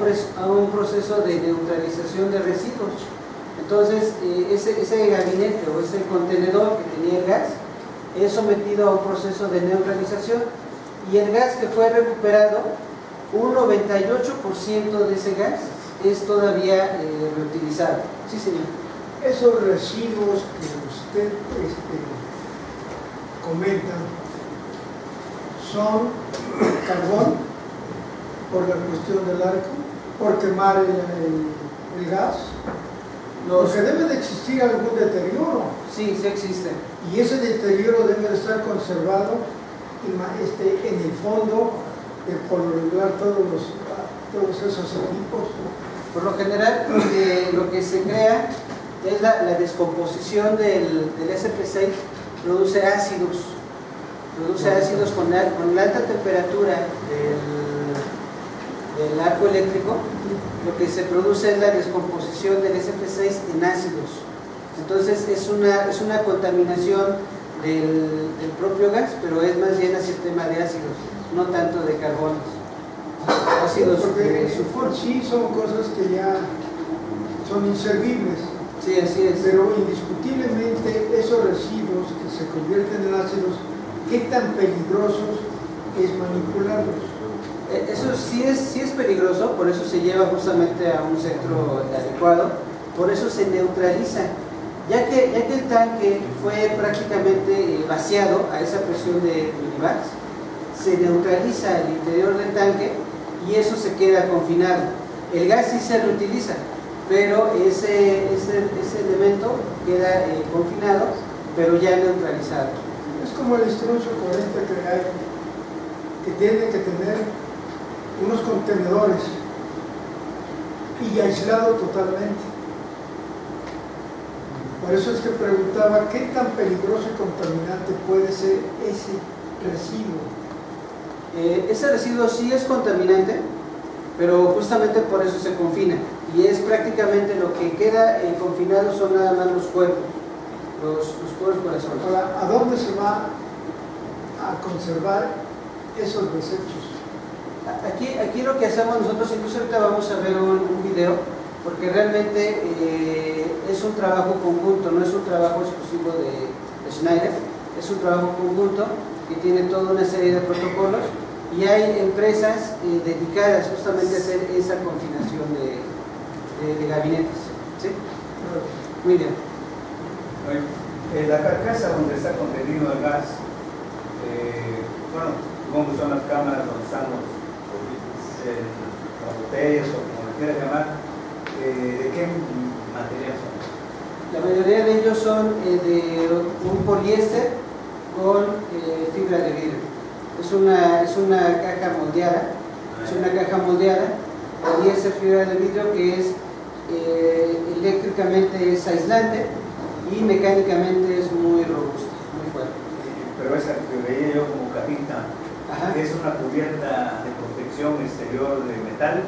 proceso de neutralización de residuos. Entonces, ese gabinete o ese contenedor que tenía el gas es sometido a un proceso de neutralización y el gas que fue recuperado, un 98% de ese gas es todavía reutilizado. Sí, señor. Esos residuos que usted comenta son carbón por la cuestión del arco, por quemar el gas. Porque debe de existir algún deterioro. Sí, sí existe. Y ese deterioro debe de estar conservado en el fondo, por lo regular todos esos equipos. Por lo general, lo que se crea es la descomposición del SF6, produce ácidos con la alta temperatura del arco eléctrico. Lo que se produce es la descomposición del SF6 en ácidos. Entonces es una contaminación del propio gas, pero es más bien hacia el tema de ácidos, no tanto de carbonos. Ácidos porque de sulfuro. Sí, son cosas que ya son inservibles. Sí, así es. Pero indiscutiblemente esos residuos que se convierten en ácidos, ¿qué tan peligrosos es manipularlos? Eso sí es peligroso, por eso se lleva justamente a un centro adecuado, por eso se neutraliza. Ya que el tanque fue prácticamente vaciado a esa presión de milibars, se neutraliza el interior del tanque y eso se queda confinado. El gas sí se reutiliza, pero ese elemento queda confinado, pero ya neutralizado. Es como el instrumento 40 que hay, que tiene que tener unos contenedores y aislado totalmente. Por eso es que preguntaba qué tan peligroso y contaminante puede ser ese residuo. Ese residuo sí es contaminante, pero justamente por eso se confina. Y es prácticamente lo que queda confinado son nada más los cuerpos, los puros corazones. Ahora, ¿a dónde se va a conservar esos desechos? Aquí lo que hacemos nosotros, incluso ahorita vamos a ver un video, porque realmente es un trabajo conjunto, no es un trabajo exclusivo de Schneider, es un trabajo conjunto que tiene toda una serie de protocolos y hay empresas dedicadas justamente a hacer esa confinación de gabinetes. ¿Sí? Muy bien. La carcasa donde está contenido el gas, bueno, supongo que son las cámaras donde están las botellas o como le quieras llamar, ¿de qué material son? La mayoría de ellos son de un poliéster con fibra de vidrio. Es una caja moldeada, poliéster, fibra de vidrio, que es eléctricamente es aislante y mecánicamente es muy robusta, muy fuerte. Pero esa que veía yo como cajita, Ajá. ¿es una cubierta de protección exterior de metal?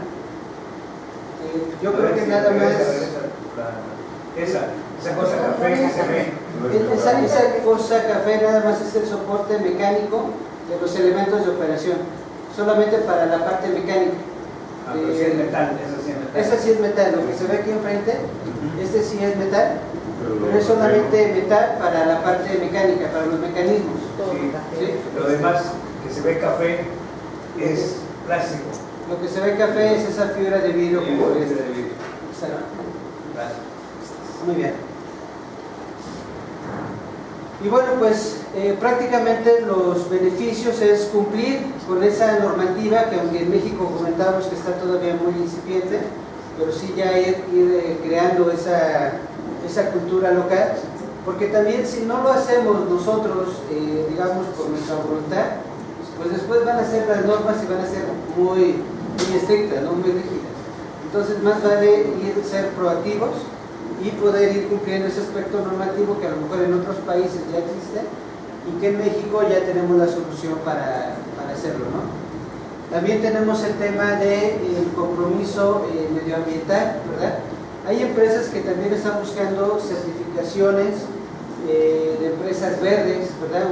Yo creo que nada más... Esa cosa café que se ve. Esa cosa café nada más es el soporte mecánico de los elementos de operación, solamente para la parte mecánica. Pero sí es metal, Esa sí es metal, lo que se ve aquí enfrente, este sí es metal, pero es solamente metal para la parte mecánica, para los mecanismos. Sí. Lo demás que se ve café es plástico. Lo que se ve café es esa fibra de vidrio como de este. vidrio. Exacto. Gracias. Muy bien. Y bueno, pues prácticamente los beneficios es cumplir con esa normativa que, aunque en México comentamos que está todavía muy incipiente, pero sí ya ir creando esa cultura local, porque también si no lo hacemos nosotros, digamos por nuestra voluntad, pues después van a ser las normas y van a ser muy estrictas, ¿no? Muy rígidas. Entonces más vale ser proactivos y poder ir cumpliendo ese aspecto normativo que a lo mejor en otros países ya existe y que en México ya tenemos la solución para hacerlo, ¿no? También tenemos el tema del compromiso medioambiental, ¿verdad? Hay empresas que también están buscando certificaciones de empresas verdes, ¿verdad?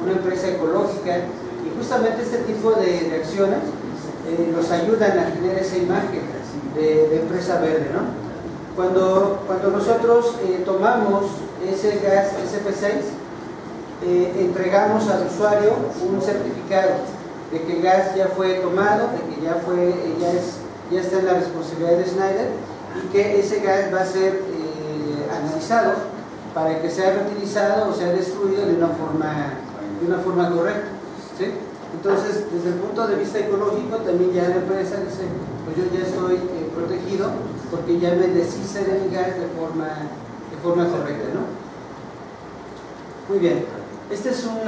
Una empresa ecológica, y justamente este tipo de acciones nos ayudan a tener esa imagen de empresa verde, ¿no? Cuando nosotros tomamos ese gas SF6, entregamos al usuario un certificado de que el gas ya fue tomado, de que ya está en la responsabilidad de Schneider y que ese gas va a ser analizado para que sea reutilizado o sea destruido de una forma correcta, ¿sí? Entonces, desde el punto de vista ecológico, también ya la empresa dice, pues yo ya estoy protegido porque ya me deshice de mi gas de forma correcta, ¿no? Muy bien. Este es un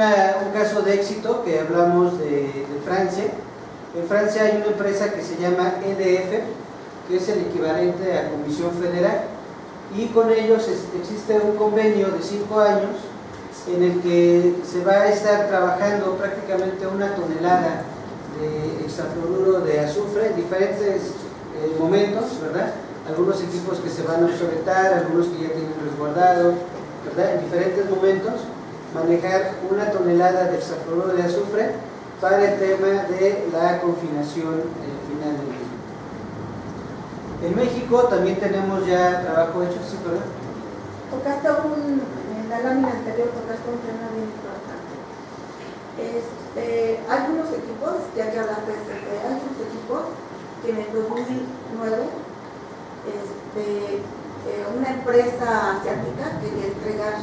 caso de éxito que hablamos de Francia. En Francia hay una empresa que se llama EDF, que es el equivalente a Comisión Federal, y con ellos existe un convenio de 5 años en el que se va a estar trabajando prácticamente 1 tonelada de hexafluoruro de azufre en diferentes momentos, ¿verdad? Algunos equipos que se van a obsoletar, algunos que ya tienen resguardados, ¿verdad? En diferentes momentos, manejar 1 tonelada de hexafluoruro de azufre para el tema de la confinación final del mismo. En México también tenemos ya trabajo hecho, ¿sí, verdad? Tocaste en la lámina anterior tocaste un tema bien importante. Hay unos equipos, ya que hablaste de este, hay unos equipos que en el 2009 una empresa asiática quería entregar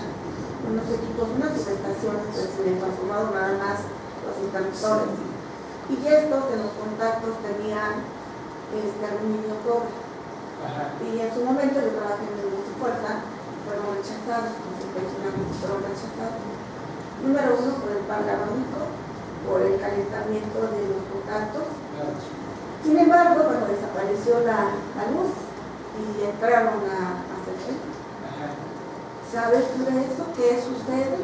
unos equipos, unas subestaciones de transformado, nada más los interruptores. Y estos en los contactos tenían aluminio cobre. Y en su momento yo trabajé en el Luz y Fuerza, fueron rechazados, fueron rechazados. Número 1 por el pangalónico, por el calentamiento de los contactos. Sin embargo, bueno, desapareció la luz y entraron a hacer. ¿Sabes tú de eso? ¿Qué sucede?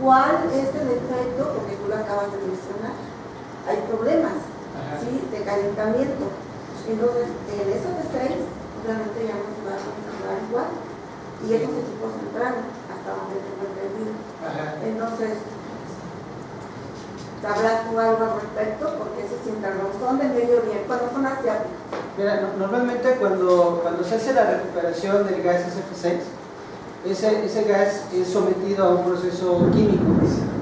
¿Cuál es el efecto? Porque tú lo acabas de mencionar. Hay problemas, ¿sí? De calentamiento. Entonces, en esos estrés, obviamente ya no se va a configurar igual. Y esos equipos entraron hasta donde tengo entendido. Entonces, ¿sabrás tú algo al respecto? Porque esos internos son del Medio Oriente, cuando son asiáticos. Mira, normalmente cuando se hace la recuperación del gas SF6, ese gas es sometido a un proceso químico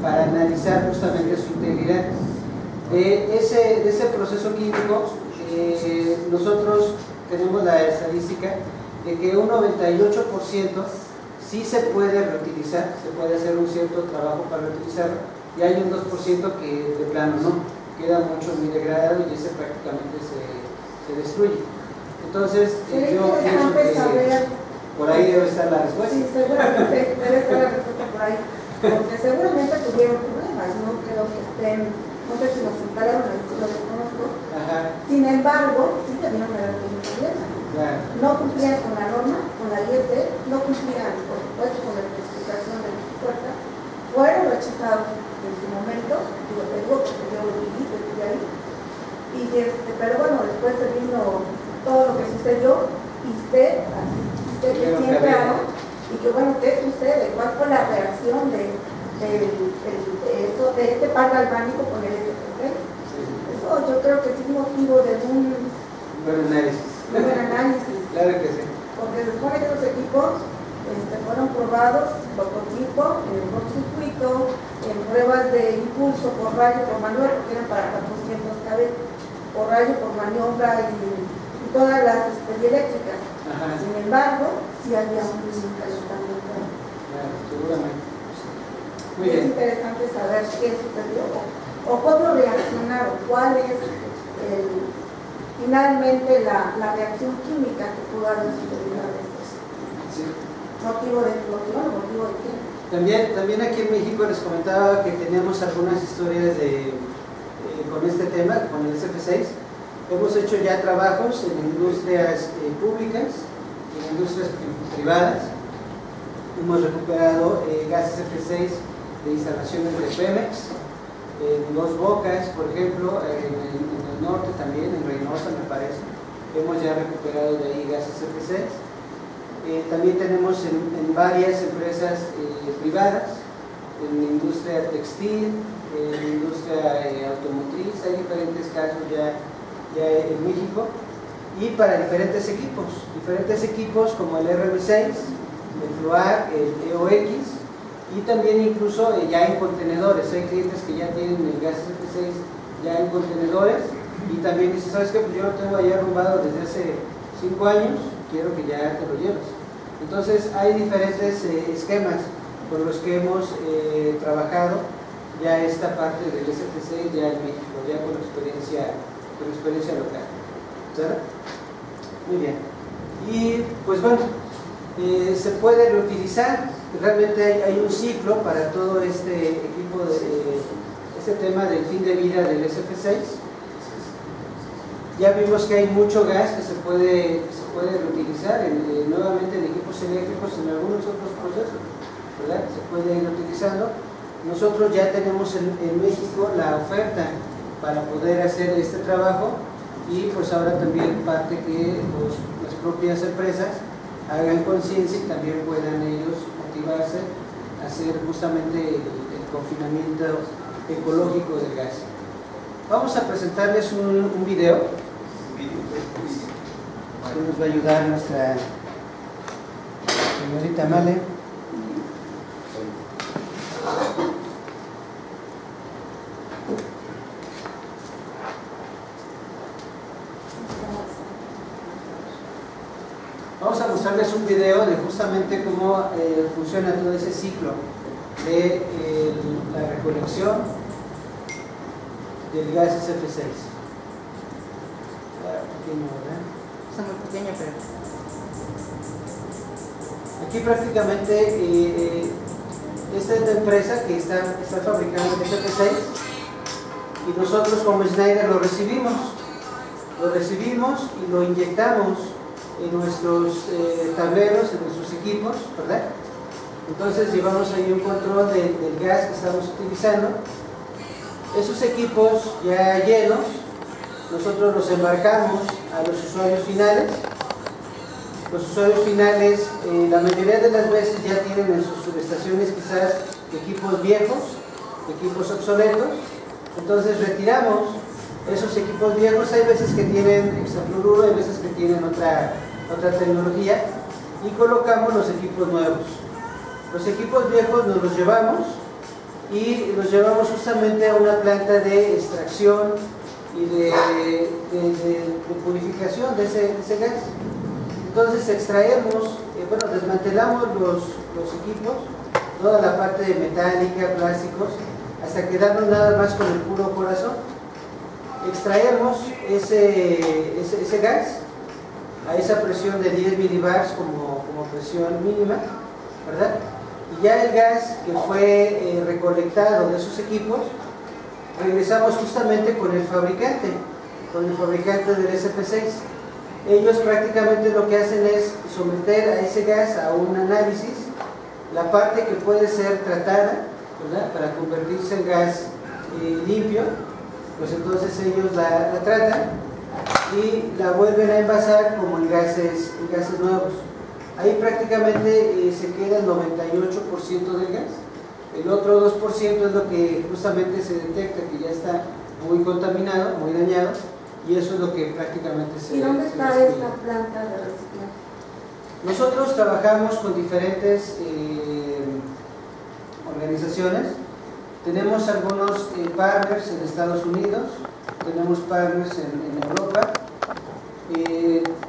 para analizar justamente su integridad. De ese proceso químico, nosotros tenemos la estadística de que un 98% sí se puede reutilizar, se puede hacer un cierto trabajo para reutilizarlo, y hay un 2% que de plano no, queda mucho muy degradado y ese prácticamente se destruye. Entonces, yo pienso que por ahí debe estar la respuesta. Sí, seguramente debe estar la respuesta por ahí, porque seguramente tuvieron problemas, no creo que estén, no sé si los sentaron, si los desconozco. Sin embargo, sí tenían que haber tenido problemas. No cumplían con la norma, con la ISD, no cumplían, por supuesto, con la especificación de la puerta, fueron rechazados en su momento, digo, te digo porque yo lo viví, estuve ahí, pero bueno, después se vino todo lo que sucedió y usted siempre hago, y que bueno, ¿qué sucede? ¿Cuál fue la reacción de este par galvánico con el SFC? Eso yo creo que sí es motivo de un buen análisis. Claro que sí. Porque se supone que los equipos fueron probados prototipo, en el cortocircuito, en pruebas de impulso por rayo, por maniobra, porque eran para 400 kV, por rayo, por maniobra y todas las eléctricas. Sin embargo, sí había un calentamiento. Seguramente. Muy Es bien. interesante saber qué sucedió o cómo reaccionaron, cuál es finalmente la reacción química que pudo haber sucedido a veces. Sí. ¿Motivo de explosión? ¿Motivo de qué? También aquí en México les comentaba que teníamos algunas historias con este tema, con el SF6. Hemos hecho ya trabajos en industrias públicas, en industrias privadas. Hemos recuperado gas SF6 de instalaciones de Pemex, en Dos Bocas, por ejemplo, en el norte también, en Reynosa me parece. Hemos ya recuperado de ahí gas SF6. También tenemos en varias empresas privadas, en la industria textil, en la industria automotriz, hay diferentes casos ya en México, y para diferentes equipos como el RB6, el FLUAR, el EOX, y también incluso ya en contenedores. Hay clientes que ya tienen el gas SF6 ya en contenedores, y también dicen, ¿sabes qué? Pues yo lo tengo allá arrumbado desde hace 5 años, quiero que ya te lo lleves. Entonces hay diferentes esquemas con los que hemos trabajado ya esta parte del SF6 ya en México, ya con experiencia local. ¿Sabes? Muy bien. Y pues bueno, se puede reutilizar. Realmente hay un ciclo para todo este equipo, este tema del fin de vida del SF6. Ya vimos que hay mucho gas que se puede reutilizar nuevamente en equipos eléctricos, en algunos otros procesos, ¿verdad? Se puede ir utilizando. Nosotros ya tenemos en México la oferta para poder hacer este trabajo, y pues ahora también parte que las propias empresas hagan conciencia y también puedan ellos motivarse a hacer justamente el confinamiento ecológico del gas. Vamos a presentarles un video que nos va a ayudar nuestra señorita Male. Vamos a mostrarles un video de justamente cómo funciona todo ese ciclo de la recolección del gas SF6. Está muy pequeño, pero... Aquí prácticamente esta es la empresa que está fabricando el SF6, y nosotros como Schneider lo recibimos y lo inyectamos en nuestros tableros, en nuestros equipos, ¿verdad? Entonces llevamos ahí un control del gas que estamos utilizando. Esos equipos ya llenos, nosotros los embarcamos a los usuarios finales. Los usuarios finales, la mayoría de las veces ya tienen en sus subestaciones quizás equipos viejos, equipos obsoletos. Entonces retiramos esos equipos viejos. Hay veces que tienen hexafluoruro, hay veces que tienen otra tecnología, y colocamos los equipos nuevos. Los equipos viejos nos los llevamos y los llevamos justamente a una planta de extracción y de purificación de ese gas. Entonces extraemos, desmantelamos los equipos, toda la parte de metálica, plásticos, hasta quedarnos nada más con el puro corazón. Extraemos ese gas a esa presión de 10 milibars como presión mínima, ¿verdad? Y ya el gas que fue recolectado de esos equipos, regresamos justamente con el fabricante del SF6. Ellos prácticamente lo que hacen es someter a ese gas a un análisis, la parte que puede ser tratada, ¿verdad?, para convertirse en gas limpio, pues entonces ellos la tratan y la vuelven a envasar como en gases nuevos. Ahí prácticamente se queda el 98% del gas. El otro 2% es lo que justamente se detecta que ya está muy contaminado, muy dañado, y eso es lo que prácticamente se... ¿Y dónde está destruye. esta planta de reciclaje? Nosotros trabajamos con diferentes organizaciones. Tenemos algunos partners en Estados Unidos, tenemos partners en Europa.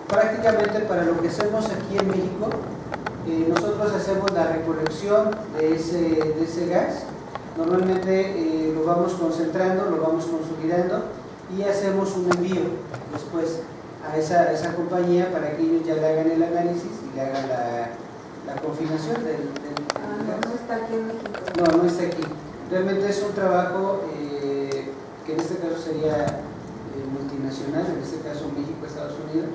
Prácticamente para lo que hacemos aquí en México, nosotros hacemos la recolección de ese gas. Normalmente lo vamos concentrando, lo vamos consolidando y hacemos un envío después a esa compañía para que ellos ya le hagan el análisis y le hagan la confinación del gas. No está aquí en México. No está aquí. Realmente es un trabajo que en este caso sería multinacional, en este caso México, Estados Unidos,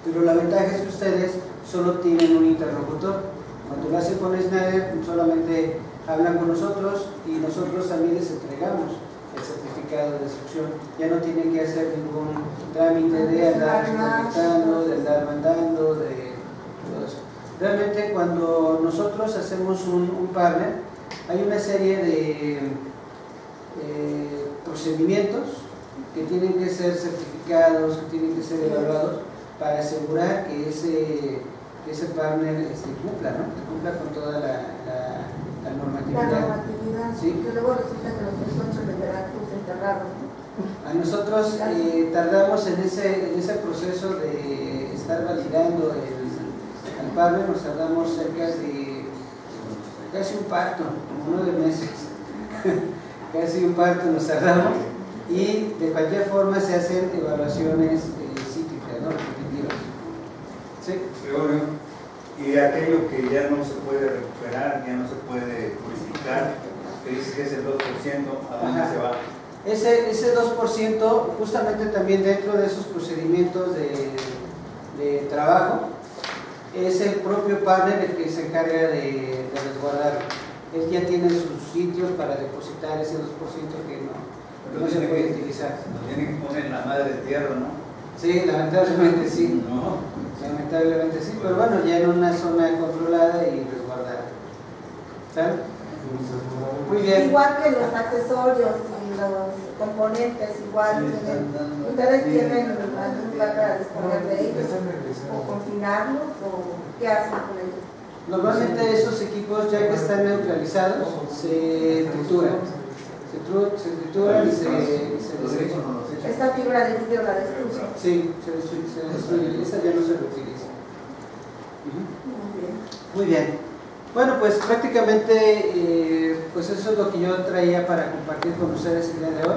pero la ventaja es que ustedes solo tienen un interlocutor. Cuando lo hacen con Schneider, solamente hablan con nosotros y nosotros también les entregamos el certificado de destrucción. Ya no tienen que hacer ningún trámite de andar recolectando, de andar mandando, de todo eso. Realmente cuando nosotros hacemos un partner, hay una serie de procedimientos que tienen que ser certificados, que tienen que ser evaluados para asegurar que ese partner cumpla, ¿no? Que cumpla con toda la normatividad. La normatividad, ¿sí? Que luego resulta que los encuentros de Veracruz enterrados, ¿no? A nosotros tardamos en ese proceso de estar validando al partner, nos tardamos cerca de casi un parto, como 9 meses. Casi un parto nos tardamos, y de cualquier forma se hacen evaluaciones cíclicas, ¿no? Repetitivas. ¿Sí? Gregorio, y aquello que ya no se puede recuperar, ya no se puede purificar, que dice que es el 2%, ¿a dónde se va? Ese 2%, justamente también dentro de esos procedimientos de trabajo, es el propio partner el que se encarga de resguardarlo. Él ya tiene sus sitios para depositar ese 2% que no se puede utilizar. Lo tienen que poner en la madre tierra, ¿no? Sí, lamentablemente sí. No. Lamentablemente sí, pero bueno, ya en una zona controlada y resguardada. ¿Sabes? Muy bien. Igual que los accesorios y los componentes, igual ustedes tienen algún lugar para disponer de ellos, o confinarlos, o qué hacen con ellos. Normalmente esos equipos, ya que están neutralizados, se trituran. Se trituran y se desecan. Esta fibra de vidrio la destruye. Sí, se destruye. Esa ya no se reutiliza. Muy bien. Muy bien. Bueno, pues prácticamente pues eso es lo que yo traía para compartir con ustedes el día de hoy.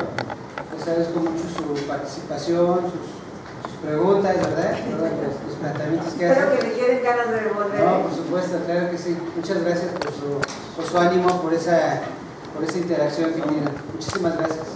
Les agradezco mucho su participación, sus preguntas, ¿verdad? Los planteamientos que hacen. Espero que me queden ganas de volver. No, por supuesto, claro que sí. Muchas gracias por su ánimo, por esa interacción que tienen. Muchísimas gracias.